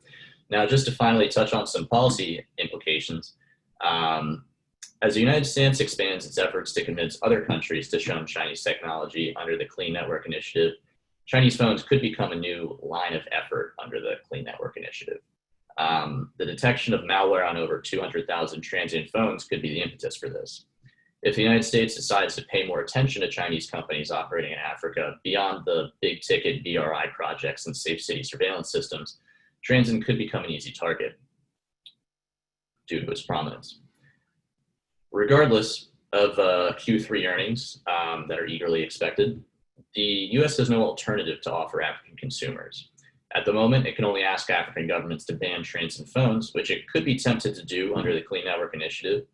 Now, just to finally touch on some policy implications, as the United States expands its efforts to convince other countries to shun Chinese technology under the Clean Network Initiative, Chinese phones could become a new line of effort under the Clean Network Initiative. The detection of malware on over 200,000 Transsion phones could be the impetus for this. If the United States decides to pay more attention to Chinese companies operating in Africa beyond the big ticket BRI projects and safe city surveillance systems, Transsion could become an easy target due to its prominence. Regardless of Q3 earnings that are eagerly expected, the US has no alternative to offer African consumers. At the moment, it can only ask African governments to ban Transsion phones, which it could be tempted to do under the Clean Network Initiative.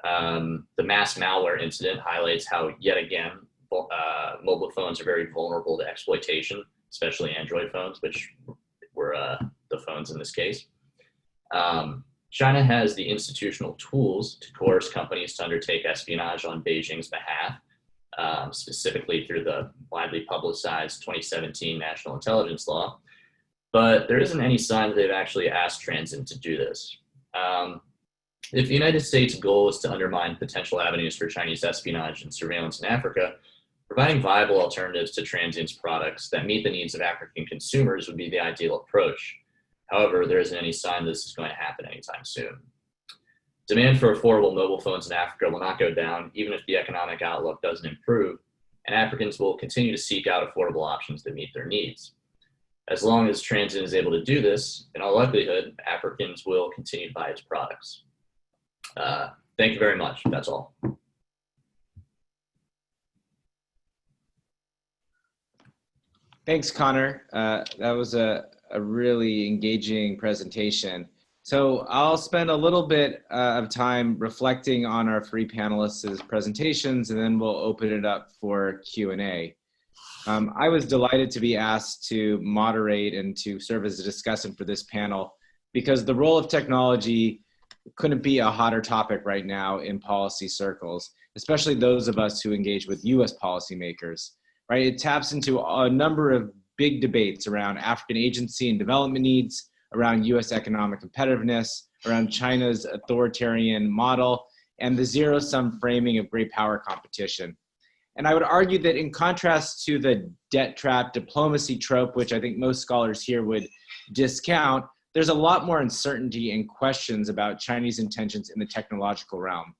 The mass malware incident highlights how, yet again, mobile phones are very vulnerable to exploitation, especially Android phones, which were the phones in this case. China has the institutional tools to coerce companies to undertake espionage on Beijing's behalf, specifically through the widely publicized 2017 National Intelligence Law, but there isn't any sign that they've actually asked Transsion to do this. If the United States' goal is to undermine potential avenues for Chinese espionage and surveillance in Africa, providing viable alternatives to Transion's products that meet the needs of African consumers would be the ideal approach. However, there isn't any sign this is going to happen anytime soon. Demand for affordable mobile phones in Africa will not go down, even if the economic outlook doesn't improve, and Africans will continue to seek out affordable options that meet their needs. As long as Transsion is able to do this, in all likelihood, Africans will continue to buy its products. Thank you very much. That's all. Thanks, Connor. That was a really engaging presentation. So I'll spend a little bit of time reflecting on our three panelists' presentations, and then we'll open it up for Q&A. I was delighted to be asked to moderate and to serve as a discussant for this panel because the role of technology couldn't be a hotter topic right now in policy circles, especially those of us who engage with US policymakers, right? It taps into a number of big debates around African agency and development needs, around US economic competitiveness, around China's authoritarian model, and the zero-sum framing of great power competition. And I would argue that in contrast to the debt trap diplomacy trope, which I think most scholars here would discount, there's a lot more uncertainty and questions about Chinese intentions in the technological realm.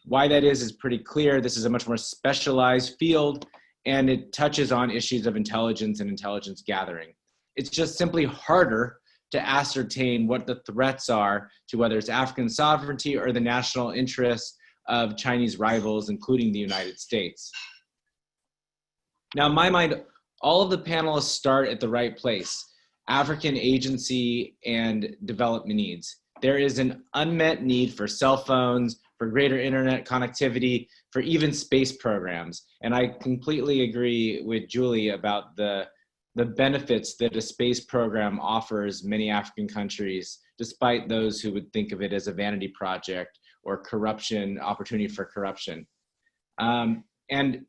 Why that is pretty clear. This is a much more specialized field, and it touches on issues of intelligence and intelligence gathering. It's just simply harder to ascertain what the threats are to whether it's African sovereignty or the national interests of Chinese rivals, including the United States. Now, in my mind, all of the panelists start at the right place. African agency and development needs. There is an unmet need for cell phones, for greater internet connectivity, for even space programs. And I completely agree with Julie about the the benefits that a space program offers many African countries, despite those who would think of it as a vanity project or corruption, opportunity for corruption. And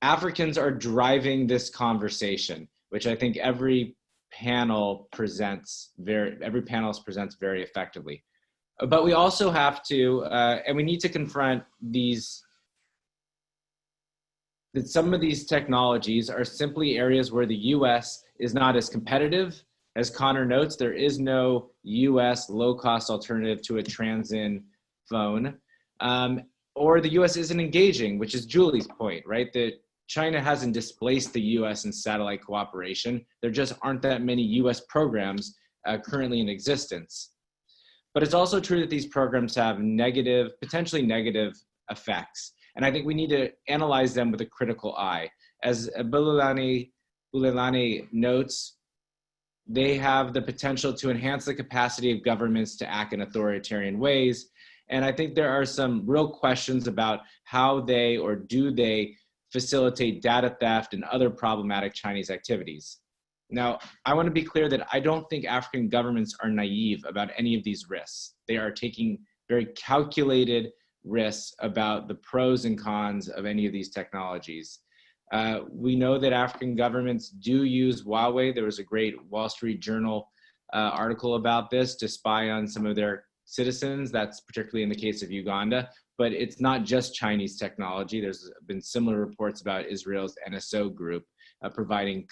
Africans are driving this conversation, which I think every panelist presents very effectively. But we also have to, and we need to confront that some of these technologies are simply areas where the US is not as competitive. As Connor notes, there is no US low-cost alternative to a Transsion phone, or the US isn't engaging, which is Julie's point, right? That China hasn't displaced the US in satellite cooperation. There just aren't that many US programs currently in existence. But it's also true that these programs have potentially negative effects. And I think we need to analyze them with a critical eye. As Bulelani notes, they have the potential to enhance the capacity of governments to act in authoritarian ways. And I think there are some real questions about how they or do they facilitate data theft and other problematic Chinese activities. Now, I want to be clear that I don't think African governments are naive about any of these risks. They are taking very calculated risks about the pros and cons of any of these technologies. We know that African governments do use Huawei. There was a great Wall Street Journal article about this to spy on some of their citizens. That's particularly in the case of Uganda. But it's not just Chinese technology. There's been similar reports about Israel's NSO group providing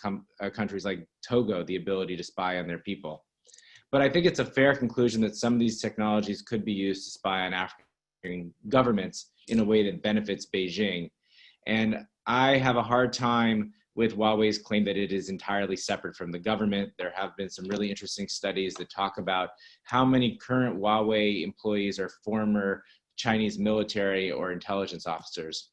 countries like Togo the ability to spy on their people. But I think it's a fair conclusion that some of these technologies could be used to spy on African governments in a way that benefits Beijing. And I have a hard time with Huawei's claim that it is entirely separate from the government. There have been some really interesting studies that talk about how many current Huawei employees are former Chinese military or intelligence officers.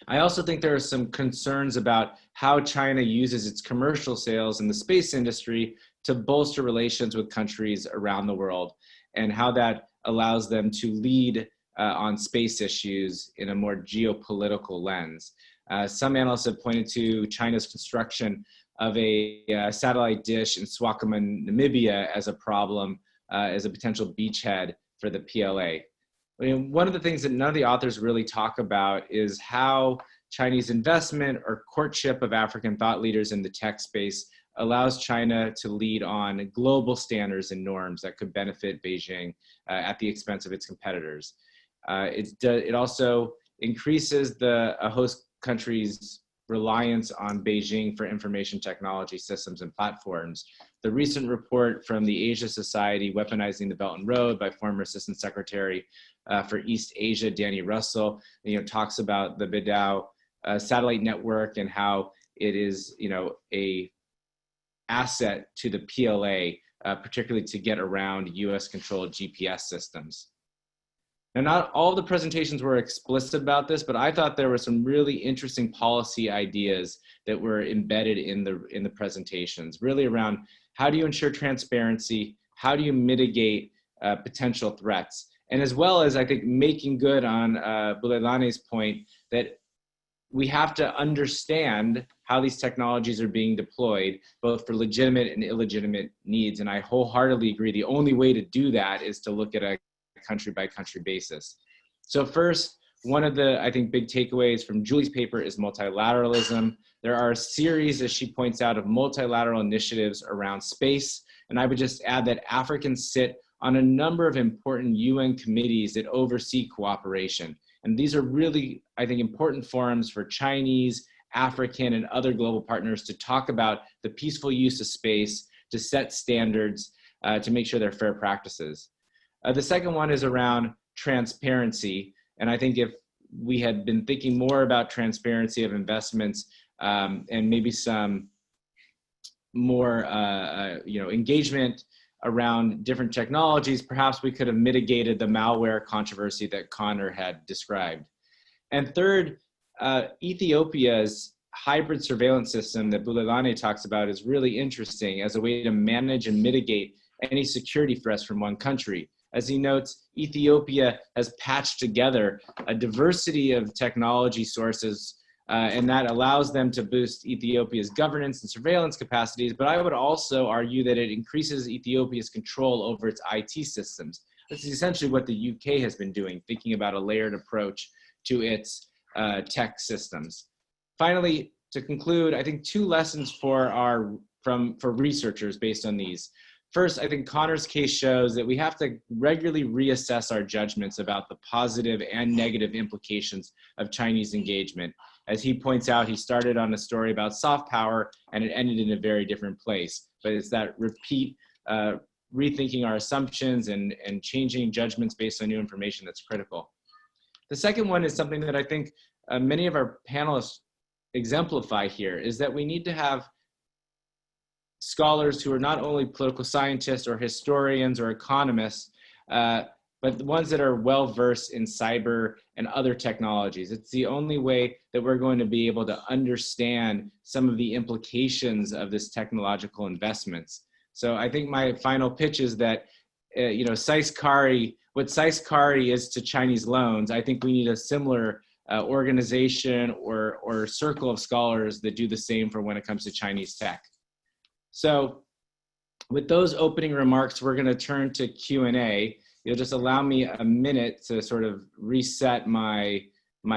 I also think there are some concerns about how China uses its commercial sales in the space industry to bolster relations with countries around the world, and how that allows them to lead on space issues in a more geopolitical lens. Some analysts have pointed to China's construction of a satellite dish in Swakopmund, Namibia as a problem, as a potential beachhead for the PLA. I mean, one of the things that none of the authors really talk about is how Chinese investment or courtship of African thought leaders in the tech space allows China to lead on global standards and norms that could benefit Beijing at the expense of its competitors. It also increases a host country's reliance on Beijing for information technology systems and platforms. The recent report from the Asia Society, Weaponizing the Belt and Road, by former Assistant Secretary for East Asia, Danny Russell, talks about the BeiDou satellite network and how it is, a asset to the PLA, particularly to get around US-controlled GPS systems. Now, not all of the presentations were explicit about this, but I thought there were some really interesting policy ideas that were embedded in the presentations, really around how do you ensure transparency, how do you mitigate potential threats, and as well as, I think, making good on Bulelani's point that we have to understand how these technologies are being deployed, both for legitimate and illegitimate needs. And I wholeheartedly agree the only way to do that is to look at a country-by-country basis. So first, one of the, I think, big takeaways from Julie's paper is multilateralism. There are a series, as she points out, of multilateral initiatives around space. And I would just add that Africans sit on a number of important UN committees that oversee cooperation. And these are really, I think, important forums for Chinese, African, and other global partners to talk about the peaceful use of space, to set standards, to make sure they're fair practices. The second one is around transparency. And I think if we had been thinking more about transparency of investments and maybe some more engagement around different technologies, perhaps we could have mitigated the malware controversy that Connor had described. And third, Ethiopia's hybrid surveillance system that Bulelani talks about is really interesting as a way to manage and mitigate any security threats from one country. As he notes, Ethiopia has patched together a diversity of technology sources and that allows them to boost Ethiopia's governance and surveillance capacities. But I would also argue that it increases Ethiopia's control over its IT systems. This is essentially what the UK has been doing, thinking about a layered approach to its tech systems. Finally, to conclude, I think two lessons for researchers based on these. First, I think Connor's case shows that we have to regularly reassess our judgments about the positive and negative implications of Chinese engagement. As he points out, he started on a story about soft power and it ended in a very different place. But it's that repeat rethinking our assumptions and changing judgments based on new information that's critical. The second one is something that I think many of our panelists exemplify here, is that we need to have scholars who are not only political scientists or historians or economists, but the ones that are well-versed in cyber and other technologies. It's the only way that we're going to be able to understand some of the implications of this technological investments. So I think my final pitch is that, SAIS-CARI, what SAIS-CARI is to Chinese loans, I think we need a similar organization or circle of scholars that do the same for when it comes to Chinese tech. So with those opening remarks, we're going to turn to Q&A. You'll just allow me a minute to sort of reset my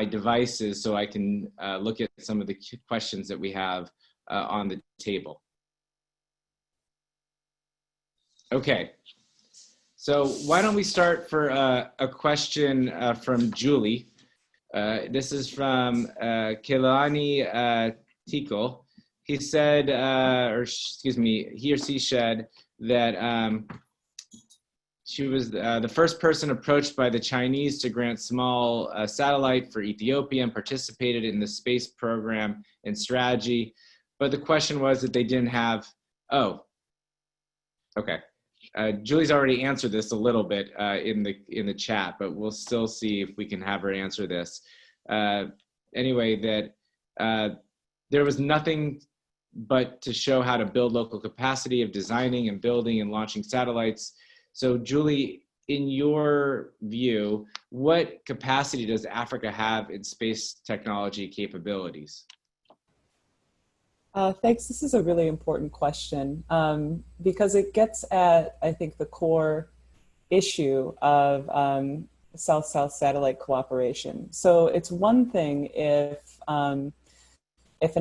devices so I can look at some of the questions that we have on the table. Okay, so why don't we start for a question from Julie. This is from Bulelani Tico. He said, he or she said that she was the first person approached by the Chinese to grant small satellite for Ethiopia and participated in the space program and strategy. But the question was that they didn't have, okay. Julie's already answered this a little bit in the chat, but we'll still see if we can have her answer this. Anyway, that there was nothing but to show how to build local capacity of designing and building and launching satellites. So Julie, in your view, what capacity does Africa have in space technology capabilities? Thanks. This is a really important question because it gets at, I think, the core issue of South-South satellite cooperation. So it's one thing if an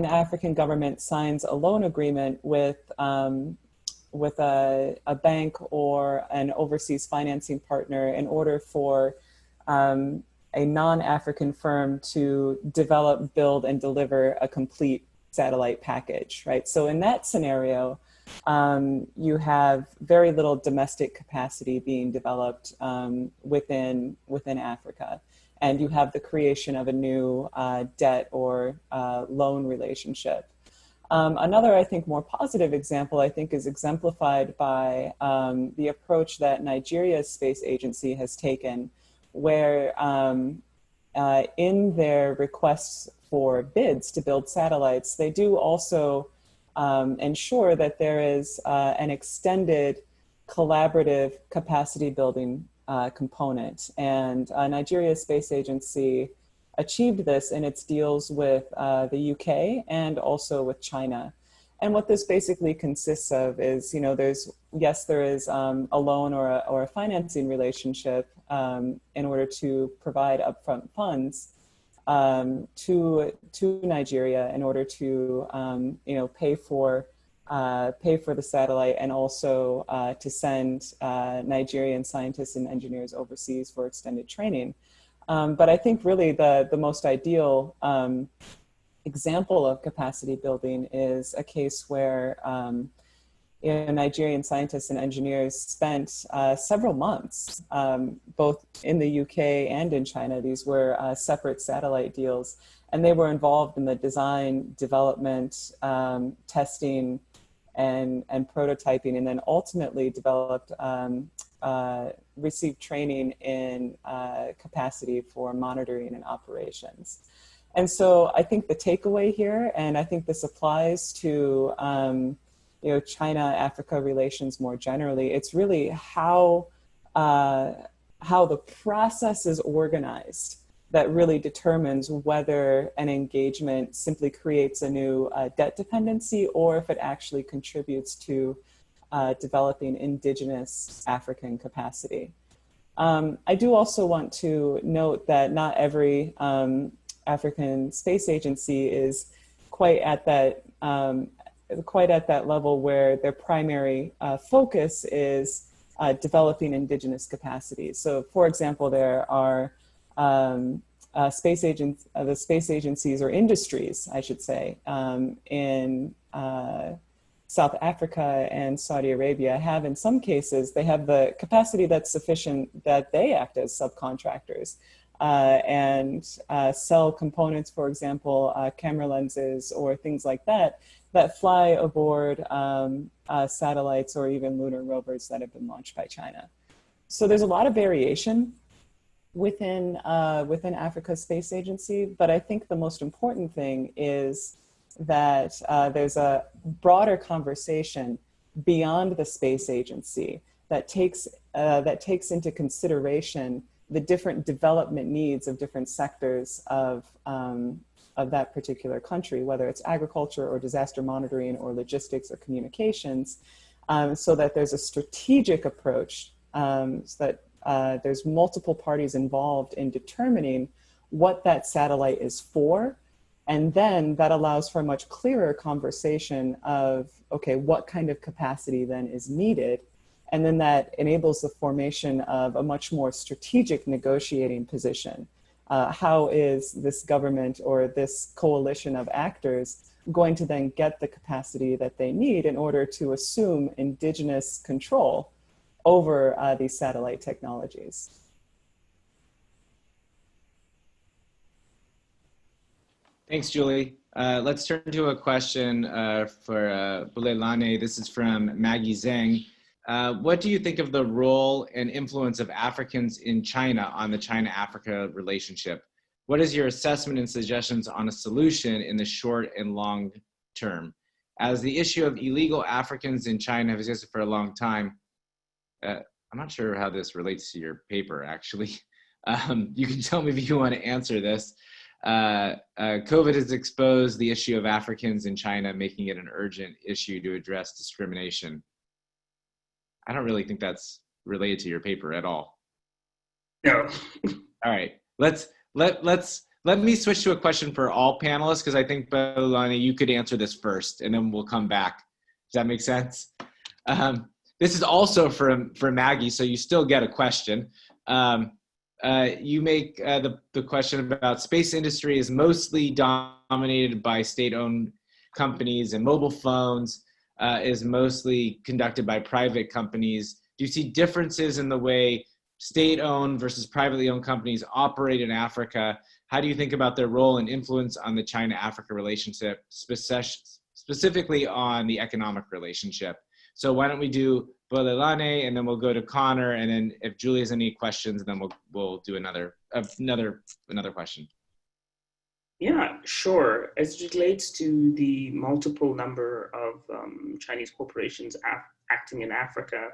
African government signs a loan agreement with a bank or an overseas financing partner in order for a non-African firm to develop, build, and deliver a complete satellite package, right? So in that scenario, you have very little domestic capacity being developed within Africa. And you have the creation of a new debt or loan relationship. Another, I think, more positive example, I think, is exemplified by the approach that Nigeria's space agency has taken, where in their requests for bids to build satellites, they do also ensure that there is an extended collaborative capacity building component. And Nigeria's space agency achieved this in its deals with the UK and also with China. And what this basically consists of is, there is a loan or a financing relationship in order to provide upfront funds to Nigeria in order to pay for the satellite and also to send Nigerian scientists and engineers overseas for extended training. But I think really the most ideal example of capacity building is a case where Nigerian scientists and engineers spent several months, both in the UK and in China. These were separate satellite deals, and they were involved in the design, development, testing, and prototyping, and then ultimately developed, received training in capacity for monitoring and operations. And so I think the takeaway here, and I think this applies to China-Africa relations more generally, it's really how the process is organized that really determines whether an engagement simply creates a new debt dependency or if it actually contributes to developing indigenous African capacity. I do also want to note that not every African space agency is quite at that level where their primary focus is developing indigenous capacities. So, for example, there are the space agencies or industries, I should say, in South Africa and Saudi Arabia have, in some cases, they have the capacity that's sufficient that they act as subcontractors and sell components, for example, camera lenses or things like that, that fly aboard satellites or even lunar rovers that have been launched by China. So there's a lot of variation within Africa's space agency, but I think the most important thing is that there's a broader conversation beyond the space agency that takes into consideration the different development needs of different sectors of that particular country, whether it's agriculture or disaster monitoring or logistics or communications, so that there's a strategic approach, so that there's multiple parties involved in determining what that satellite is for. And then that allows for a much clearer conversation of, okay, what kind of capacity then is needed? And then that enables the formation of a much more strategic negotiating position. How is this government or this coalition of actors going to then get the capacity that they need in order to assume indigenous control over these satellite technologies? Thanks, Julie. Let's turn to a question for Bulelani. This is from Maggie Zhang. What do you think of the role and influence of Africans in China on the China-Africa relationship? What is your assessment and suggestions on a solution in the short and long term? As the issue of illegal Africans in China has existed for a long time, I'm not sure how this relates to your paper, actually. You can tell me if you want to answer this. COVID has exposed the issue of Africans in China, making it an urgent issue to address discrimination. I don't really think that's related to your paper at all. No. All right, let me switch to a question for all panelists, because I think, Bulelani, you could answer this first, and then we'll come back. Does that make sense? This is also for Maggie, so you still get a question. You make the question about space industry is mostly dominated by state-owned companies, and mobile phones is mostly conducted by private companies. Do you see differences in the way state-owned versus privately owned companies operate in Africa? How do you think about their role and influence on the China-Africa relationship, specifically on the economic relationship? So why don't we do Bulelani, and then we'll go to Connor, and then if Julie has any questions, then we'll do another question. Yeah, sure. As it relates to the multiple number of Chinese corporations acting in Africa,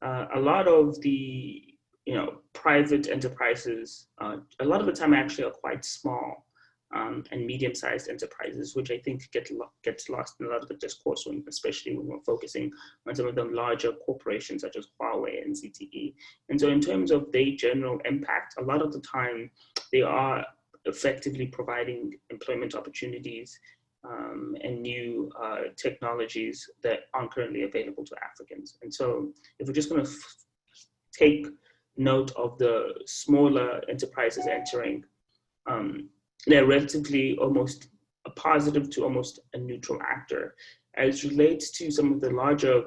a lot of the private enterprises, a lot of the time actually are quite small and medium-sized enterprises, which I think gets lost in a lot of the discourse, especially when we're focusing on some of the larger corporations such as Huawei and ZTE. And so in terms of their general impact, a lot of the time they are effectively providing employment opportunities and new technologies that aren't currently available to Africans. And so if we're just going to take note of the smaller enterprises entering, they're relatively almost a positive to almost a neutral actor. As relates to some of the larger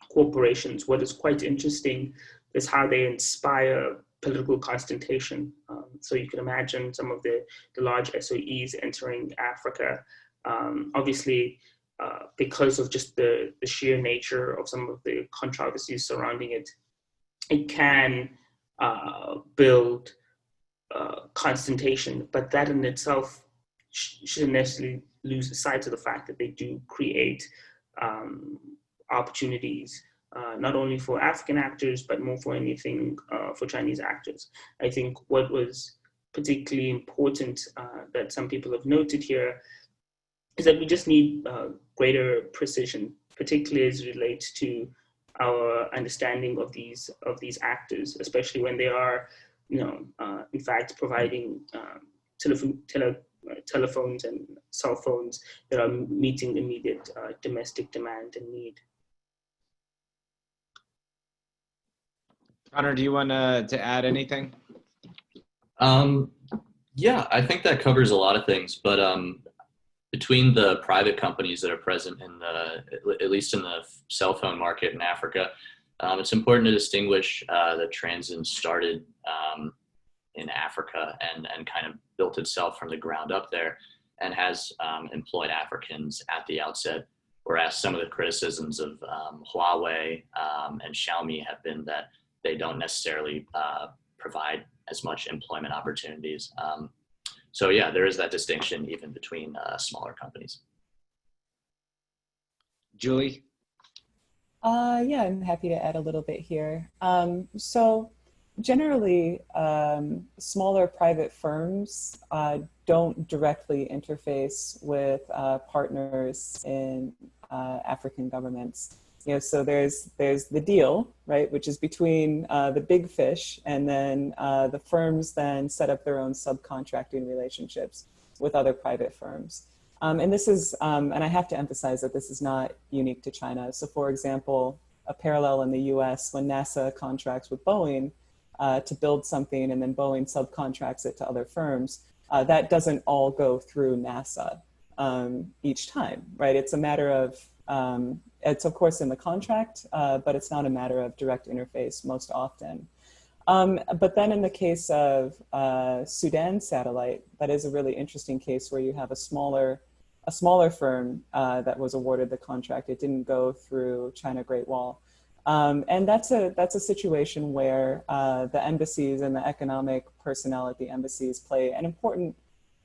corporations, what is quite interesting is how they inspire political consternation. So you can imagine some of the large SOEs entering Africa. Obviously, because of just the sheer nature of some of the controversies surrounding it, it can build consternation, but that in itself shouldn't necessarily lose sight of the fact that they do create opportunities, not only for African actors, but more for anything for Chinese actors. I think what was particularly important that some people have noted here is that we just need greater precision, particularly as it relates to our understanding of these actors, especially when they are, in fact, providing telephones and cell phones that are meeting immediate domestic demand and need. Connor, do you want to add anything? Yeah, I think that covers a lot of things, but between the private companies that are present in at least in the cell phone market in Africa, it's important to distinguish that Transsion started in Africa and kind of built itself from the ground up there and has employed Africans at the outset, whereas some of the criticisms of Huawei and Xiaomi have been that they don't necessarily provide as much employment opportunities. So yeah, there is that distinction even between smaller companies. Julie? Yeah, I'm happy to add a little bit here. So generally, smaller private firms don't directly interface with partners in African governments. So there's the deal, right, which is between the big fish, and then the firms then set up their own subcontracting relationships with other private firms. And this is, and I have to emphasize that this is not unique to China. So for example, a parallel in the US, when NASA contracts with Boeing to build something and then Boeing subcontracts it to other firms, that doesn't all go through NASA each time, right? It's a matter of, it's of course in the contract, but it's not a matter of direct interface most often. But then in the case of Sudan Satellite, that is a really interesting case where you have a smaller firm that was awarded the contract. It didn't go through China Great Wall. And that's a situation where the embassies and the economic personnel at the embassies play an important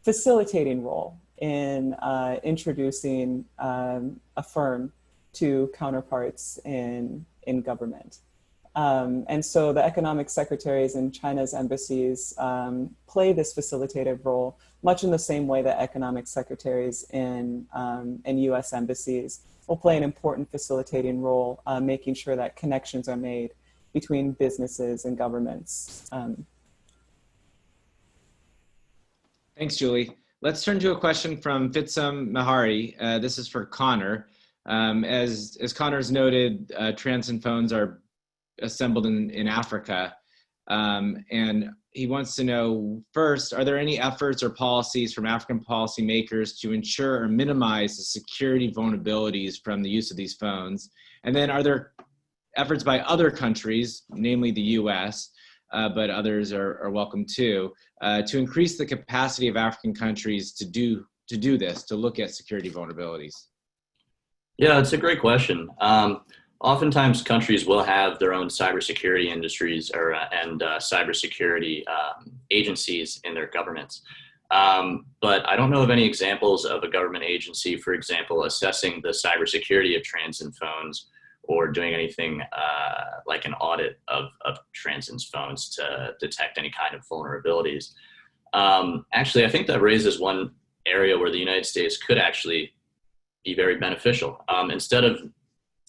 facilitating role in introducing a firm to counterparts in government. And so the economic secretaries in China's embassies play this facilitative role, much in the same way that economic secretaries in US embassies will play an important facilitating role, making sure that connections are made between businesses and governments. Thanks, Julie. Let's turn to a question from Fitsum Mahari. This is for Connor. As Connor's noted, Transsion phones are assembled in Africa. And he wants to know, first, are there any efforts or policies from African policymakers to ensure or minimize the security vulnerabilities from the use of these phones? And then are there efforts by other countries, namely the US, but others are welcome too, to increase the capacity of African countries to do this, to look at security vulnerabilities? Yeah, it's a great question. Oftentimes, countries will have their own cybersecurity industries and cybersecurity agencies in their governments. But I don't know of any examples of a government agency, for example, assessing the cybersecurity of Transsion phones or doing anything like an audit of Transsion's phones to detect any kind of vulnerabilities. Actually, I think that raises one area where the United States could actually be very beneficial. Instead of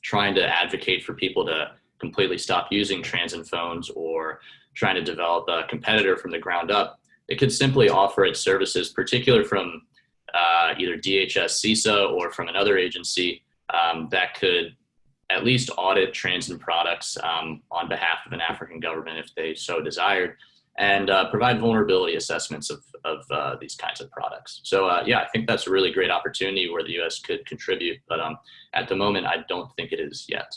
trying to advocate for people to completely stop using Transsion phones or trying to develop a competitor from the ground up, it could simply offer its services, particularly from either DHS, CISA, or from another agency that could at least audit Transsion products on behalf of an African government if they so desired, and provide vulnerability assessments of these kinds of products. So yeah, I think that's a really great opportunity where the US could contribute, but at the moment, I don't think it is yet.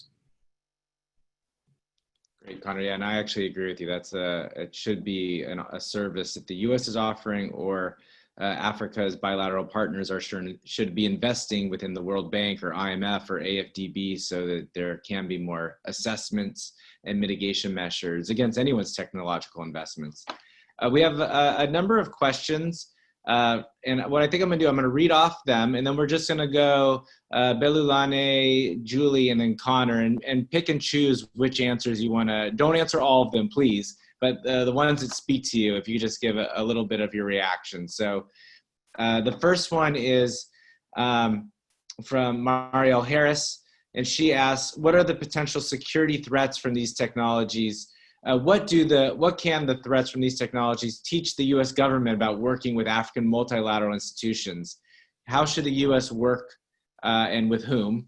Great, Connor. Yeah, and I actually agree with you. It should be a service that the US is offering, or Africa's bilateral partners should be investing within the World Bank or IMF or AFDB, so that there can be more assessments and mitigation measures against anyone's technological investments. We have a number of questions, and what I think I'm gonna do, I'm gonna read off them, and then we're just gonna go Bulelani, Julie, and then Connor, and pick and choose which answers you wanna. Don't answer all of them, please, but the ones that speak to you, if you just give a little bit of your reaction. So the first one is from Marielle Harris, and she asks, what are the potential security threats from these technologies? What can the threats from these technologies teach the U.S. government about working with African multilateral institutions? How should the U.S. work and with whom?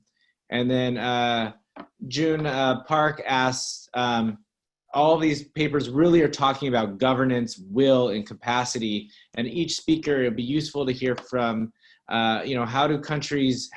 And then June Park asks, all these papers really are talking about governance, will, and capacity. And each speaker, it'd be useful to hear from, how are countries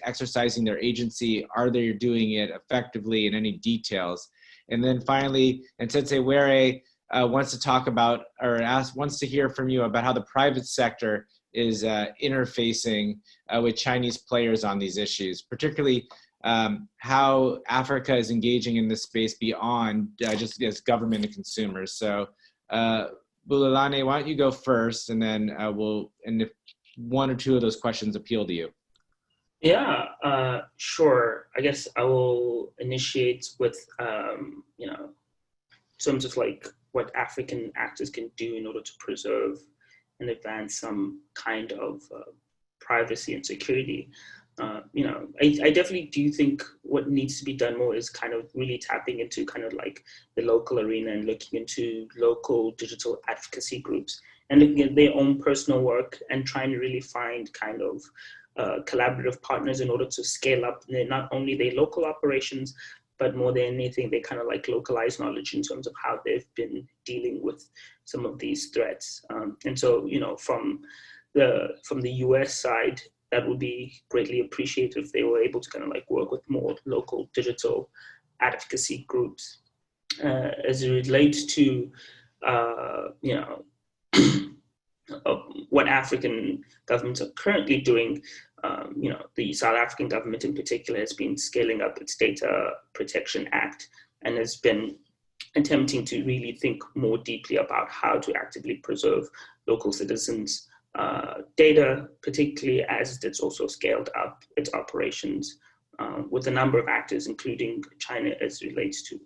exercising their agency? Are they doing it effectively, in any details? And then finally, Ntetse Were wants to talk about, or wants to hear from you about how the private sector is interfacing with Chinese players on these issues, particularly how Africa is engaging in this space beyond just as government and consumers. So Bulelani, why don't you go first, and then and if one or two of those questions appeal to you. Yeah, sure. I guess I will initiate with, in terms of like what African actors can do in order to preserve and advance some kind of privacy and security. I definitely do think what needs to be done more is kind of really tapping into kind of like the local arena and looking into local digital advocacy groups and looking at their own personal work and trying to really find kind of collaborative partners in order to scale up not only their local operations, but more than anything, they kind of like localize knowledge in terms of how they've been dealing with some of these threats. And so, from the US side, that would be greatly appreciated if they were able to kind of like work with more local digital advocacy groups. As it relates to, what African governments are currently doing, the South African government in particular has been scaling up its Data Protection Act and has been attempting to really think more deeply about how to actively preserve local citizens' data, particularly as it's also scaled up its operations with a number of actors, including China as it relates to,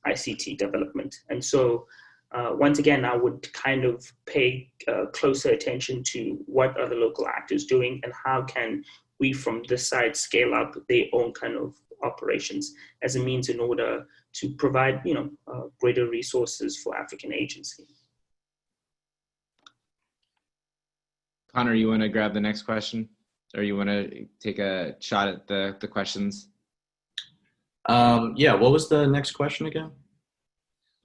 ICT development. And so once again, I would kind of pay closer attention to what are the local actors doing and how can we from this side scale up their own kind of operations as a means in order to provide, greater resources for African agency. Connor, you want to grab the next question, or you want to take a shot at the questions? Yeah, what was the next question again?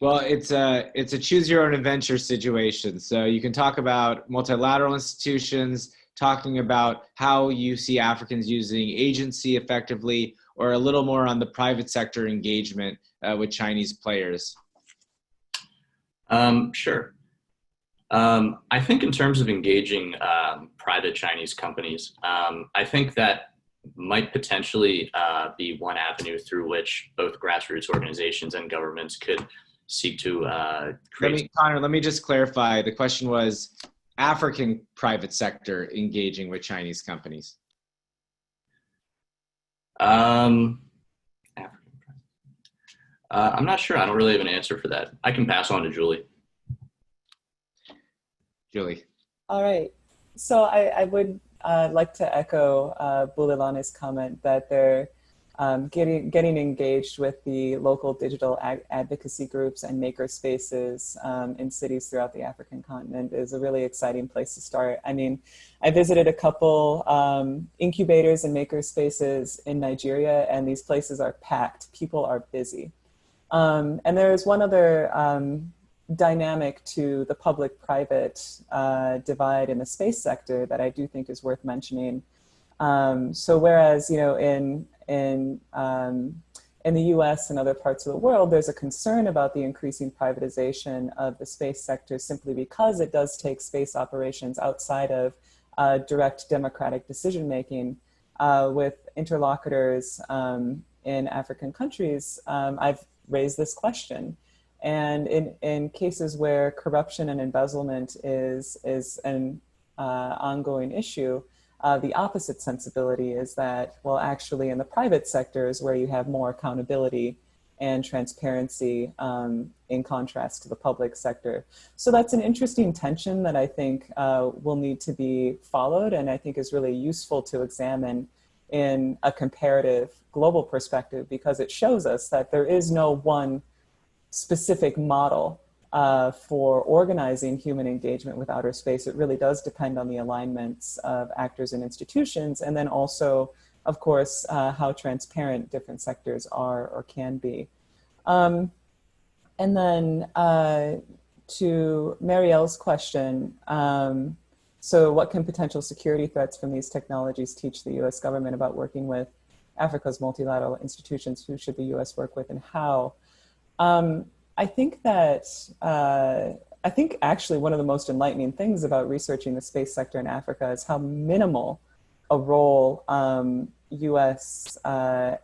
Well, it's a choose your own adventure situation. So you can talk about multilateral institutions, talking about how you see Africans using agency effectively, or a little more on the private sector engagement with Chinese players. Sure. I think in terms of engaging private Chinese companies, I think that might potentially be one avenue through which both grassroots organizations and governments could seek to create. Connor, let me just clarify. The question was African private sector engaging with Chinese companies. I'm not sure. I don't really have an answer for that. I can pass on to Julie. Julie. All right. So I would like to echo Bulelani's comment that they're getting engaged with the local digital advocacy groups and maker spaces in cities throughout the African continent is a really exciting place to start. I mean, I visited a couple incubators and maker spaces in Nigeria, and these places are packed. People are busy. And there's one other dynamic to the public-private divide in the space sector that I do think is worth mentioning. So whereas, in the US and other parts of the world, there's a concern about the increasing privatization of the space sector simply because it does take space operations outside of direct democratic decision-making with interlocutors in African countries. I've raised this question. And in cases where corruption and embezzlement is an ongoing issue, the opposite sensibility is that, well, actually in the private sector is where you have more accountability and transparency in contrast to the public sector. So that's an interesting tension that I think will need to be followed, and I think is really useful to examine in a comparative global perspective, because it shows us that there is no one specific model for organizing human engagement with outer space. It really does depend on the alignments of actors and institutions, and then also, of course, how transparent different sectors are or can be. And then to Marielle's question, so what can potential security threats from these technologies teach the US government about working with Africa's multilateral institutions? Who should the US work with and how? I think that, I think actually one of the most enlightening things about researching the space sector in Africa is how minimal a role US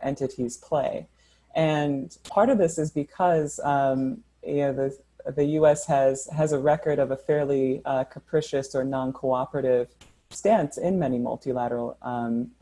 entities play. And part of this is because the US has a record of a fairly capricious or non-cooperative stance in many multilateral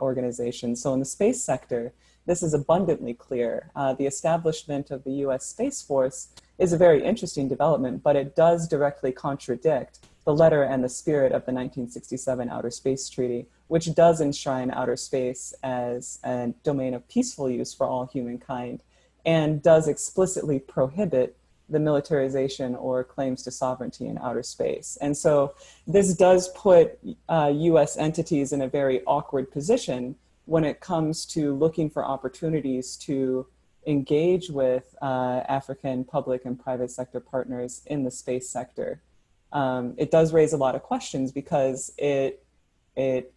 organizations. So in the space sector, this is abundantly clear. The establishment of the US Space Force is a very interesting development, but it does directly contradict the letter and the spirit of the 1967 Outer Space Treaty, which does enshrine outer space as a domain of peaceful use for all humankind, and does explicitly prohibit the militarization or claims to sovereignty in outer space. And so this does put US entities in a very awkward position when it comes to looking for opportunities to engage with African public and private sector partners in the space sector. It does raise a lot of questions because it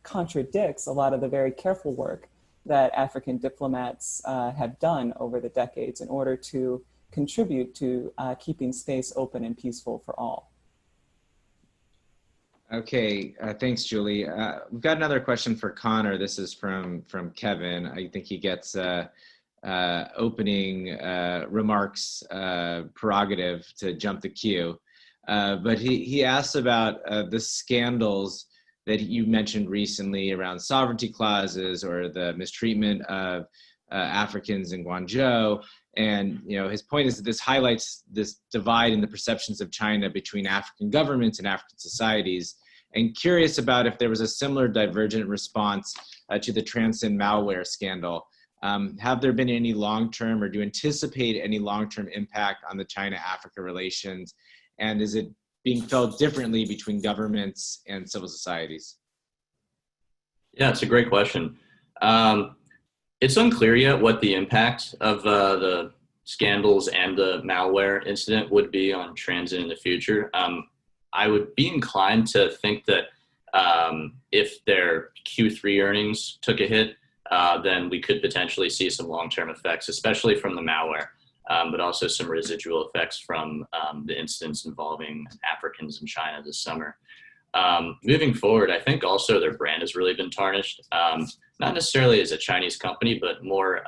contradicts a lot of the very careful work that African diplomats have done over the decades in order to contribute to keeping space open and peaceful for all. Okay, thanks, Julie. We've got another question for Connor. This is from Kevin. I think he gets opening remarks prerogative to jump the queue. But he asked about the scandals that you mentioned recently around sovereignty clauses or the mistreatment of Africans in Guangzhou. And his point is that this highlights this divide in the perceptions of China between African governments and African societies. And curious about if there was a similar divergent response to the Transsion malware scandal. Have there been any long-term, or do you anticipate any long-term impact on the China-Africa relations? And is it being felt differently between governments and civil societies? Yeah, it's a great question. It's unclear yet what the impact of the scandals and the malware incident would be on Transsion in the future. I would be inclined to think that if their Q3 earnings took a hit, then we could potentially see some long-term effects, especially from the malware, but also some residual effects from the incidents involving Africans in China this summer. Moving forward, I think also their brand has really been tarnished, not necessarily as a Chinese company, but more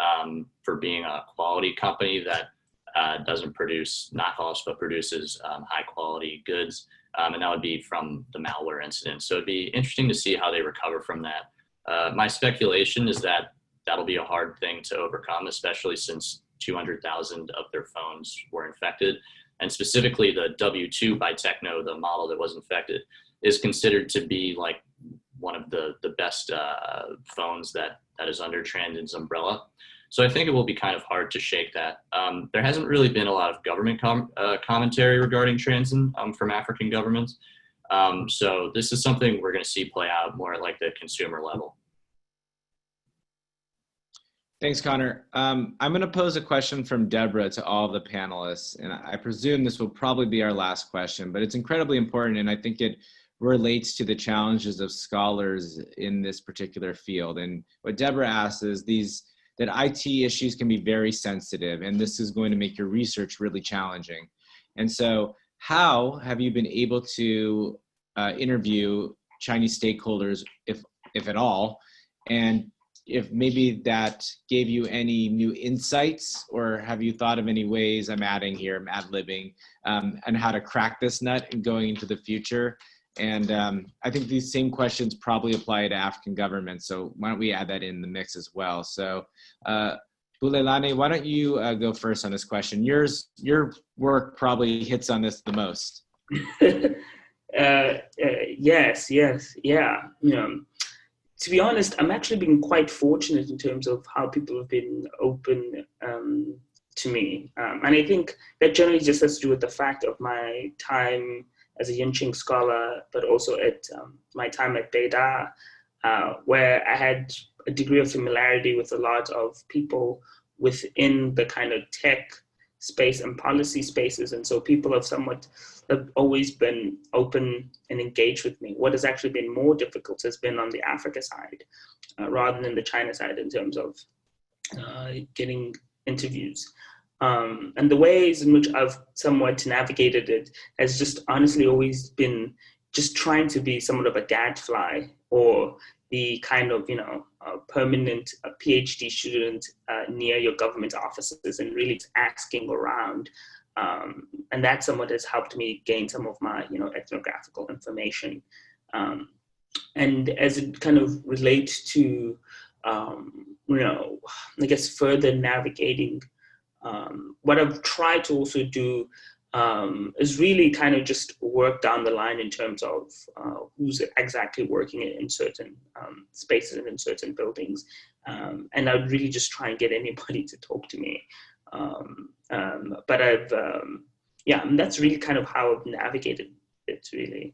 for being a quality company that doesn't produce knockoffs, but produces high quality goods. And that would be from the malware incident. So it'd be interesting to see how they recover from that. My speculation is that that'll be a hard thing to overcome, especially since 200,000 of their phones were infected. And specifically the W2 by Techno, the model that was infected, is considered to be like one of the best phones that is under Transsion's umbrella. So I think it will be kind of hard to shake that. There hasn't really been a lot of government commentary regarding Transsion from African governments. So this is something we're going to see play out more at like the consumer level. Thanks, Connor. I'm going to pose a question from Deborah to all the panelists, and I presume this will probably be our last question, but it's incredibly important, and I think it relates to the challenges of scholars in this particular field. And what Deborah asks is that IT issues can be very sensitive, and this is going to make your research really challenging. And so how have you been able to interview Chinese stakeholders, if at all, and if maybe that gave you any new insights, or have you thought of any ways, I'm ad-libbing, and how to crack this nut and going into the future? And I think these same questions probably apply to African governments, so why don't we add that in the mix as well. So Bulelani, why don't you go first on this question? Your work probably hits on this the most. Yes, yeah. To be honest, I'm actually been quite fortunate in terms of how people have been open to me. And I think that generally just has to do with the fact of my time as a Yinqing scholar, but also at my time at Beida, where I had a degree of familiarity with a lot of people within the kind of tech space and policy spaces. And so people have always been open and engaged with me. What has actually been more difficult has been on the Africa side, rather than the China side in terms of getting interviews. And the ways in which I've somewhat navigated it has just honestly always been just trying to be somewhat of a gadfly, or the kind of, permanent PhD student near your government offices and really asking around. And that somewhat has helped me gain some of my, ethnographical information. And as it kind of relates to, I guess further navigating, what I've tried to also do is really kind of just work down the line in terms of who's exactly working in certain spaces and in certain buildings. And I'd really just try and get anybody to talk to me. But and that's really kind of how I've navigated it, really.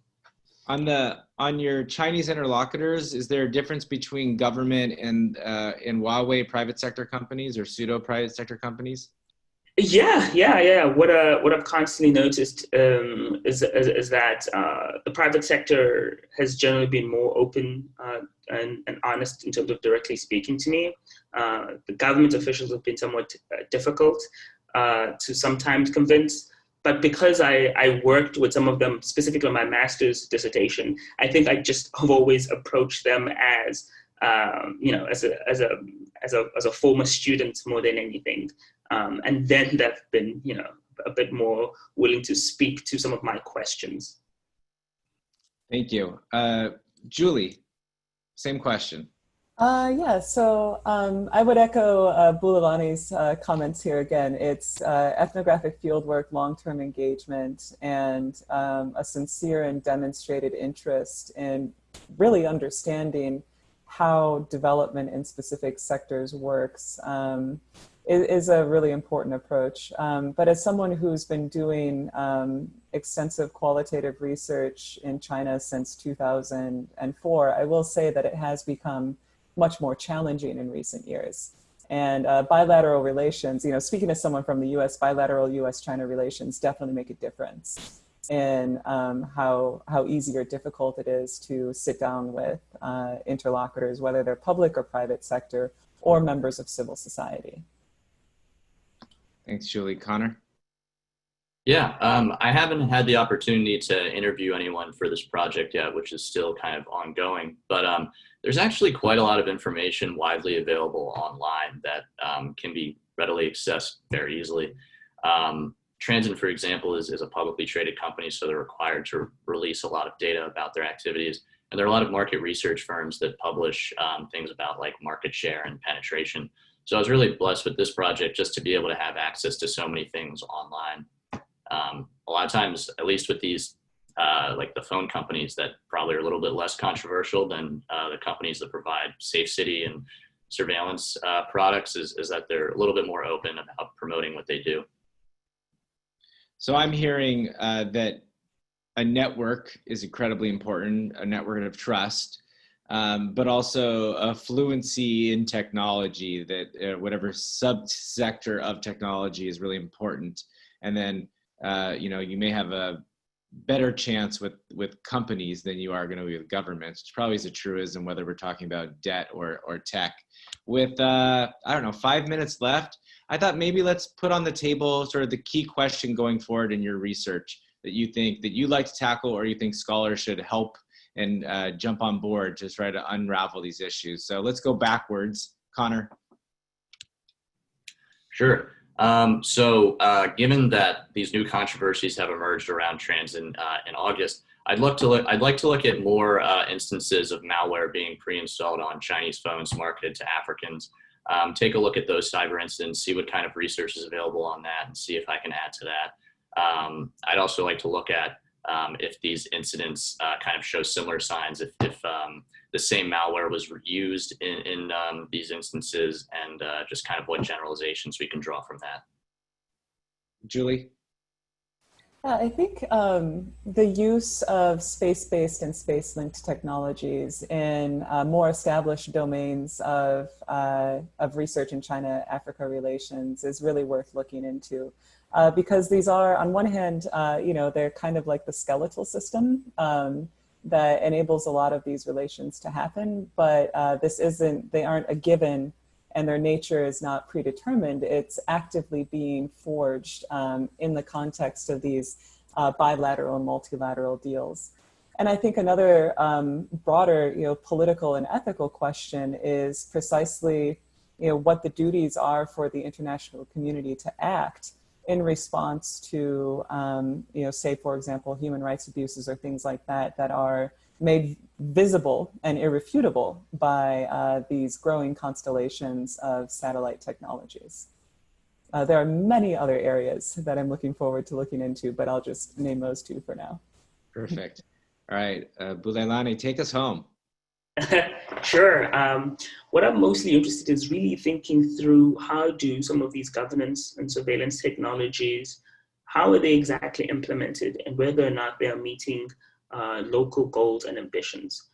On your Chinese interlocutors, is there a difference between government and Huawei private sector companies or pseudo private sector companies? Yeah. What I've constantly noticed is that the private sector has generally been more open and honest in terms of directly speaking to me. The government officials have been somewhat difficult to sometimes convince. But because I worked with some of them, specifically on my master's dissertation, I think I just have always approached them as as a former student more than anything. And then they've been, a bit more willing to speak to some of my questions. Thank you. Julie, same question. So I would echo Bulelani's comments here again. It's ethnographic fieldwork, long-term engagement, and a sincere and demonstrated interest in really understanding how development in specific sectors works is a really important approach. But as someone who's been doing extensive qualitative research in China since 2004, I will say that it has become much more challenging in recent years. And bilateral relations, speaking as someone from the US, bilateral US-China relations definitely make a difference in how easy or difficult it is to sit down with interlocutors, whether they're public or private sector or members of civil society. Thanks, Julie. Connor? Yeah, I haven't had the opportunity to interview anyone for this project yet, which is still kind of ongoing, but there's actually quite a lot of information widely available online that can be readily accessed very easily. Transsion, for example, is a publicly traded company, so they're required to release a lot of data about their activities. And there are a lot of market research firms that publish things about like market share and penetration. So I was really blessed with this project just to be able to have access to so many things online. A lot of times, at least with these, like the phone companies that probably are a little bit less controversial than the companies that provide safe city and surveillance products, is that they're a little bit more open about promoting what they do. So I'm hearing that a network is incredibly important, a network of trust, but also a fluency in technology, that whatever subsector of technology is really important. And then, you may have a better chance with companies than you are going to be with governments, which probably is a truism, whether we're talking about debt or tech. With, 5 minutes left, I thought maybe let's put on the table sort of the key question going forward in your research that you think that you'd like to tackle, or you think scholars should help and jump on board to try to unravel these issues. So let's go backwards. Connor. Sure. Given that these new controversies have emerged around Transsion in August, I'd like to look at more instances of malware being pre-installed on Chinese phones marketed to Africans. take a look at those cyber incidents, see what kind of research is available on that, and see if I can add to that. I'd also like to look at if these incidents kind of show similar signs, if the same malware was used in these instances, and just kind of what generalizations we can draw from that. Julie? I think the use of space-based and space-linked technologies in more established domains of research in China-Africa relations is really worth looking into. Because these are, on one hand, they're kind of like the skeletal system that enables a lot of these relations to happen, but they aren't a given, and their nature is not predetermined. It's actively being forged in the context of these bilateral and multilateral deals. And I think another broader, political and ethical question is precisely, what the duties are for the international community to act in response to, say, for example, human rights abuses or things like that that are made visible and irrefutable by these growing constellations of satellite technologies. There are many other areas that I'm looking forward to looking into, but I'll just name those two for now. Perfect. All right, Bulelani, take us home. Sure. What I'm mostly interested in is really thinking through how do some of these governance and surveillance technologies, how are they exactly implemented, and whether or not they are meeting local goals and ambitions.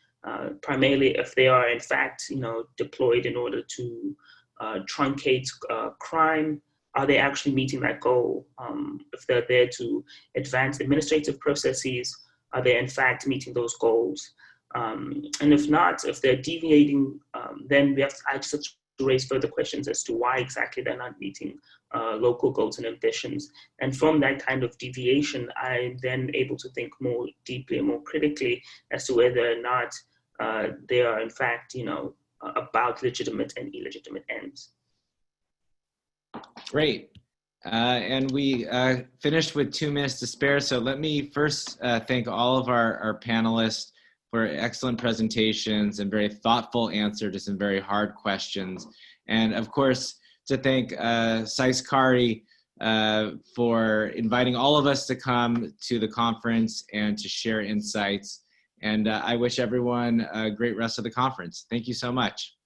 Primarily if they are in fact, deployed in order to truncate crime, are they actually meeting that goal? If they're there to advance administrative processes, are they in fact meeting those goals? And if not, if they're deviating, then I just have to raise further questions as to why exactly they're not meeting local goals and ambitions. And from that kind of deviation, I'm then able to think more deeply and more critically as to whether or not they are in fact, about legitimate and illegitimate ends. Great. And we finished with 2 minutes to spare. So let me first thank all of our panelists for excellent presentations and very thoughtful answer to some very hard questions. And of course, to thank SAIS CARI for inviting all of us to come to the conference and to share insights. And I wish everyone a great rest of the conference. Thank you so much.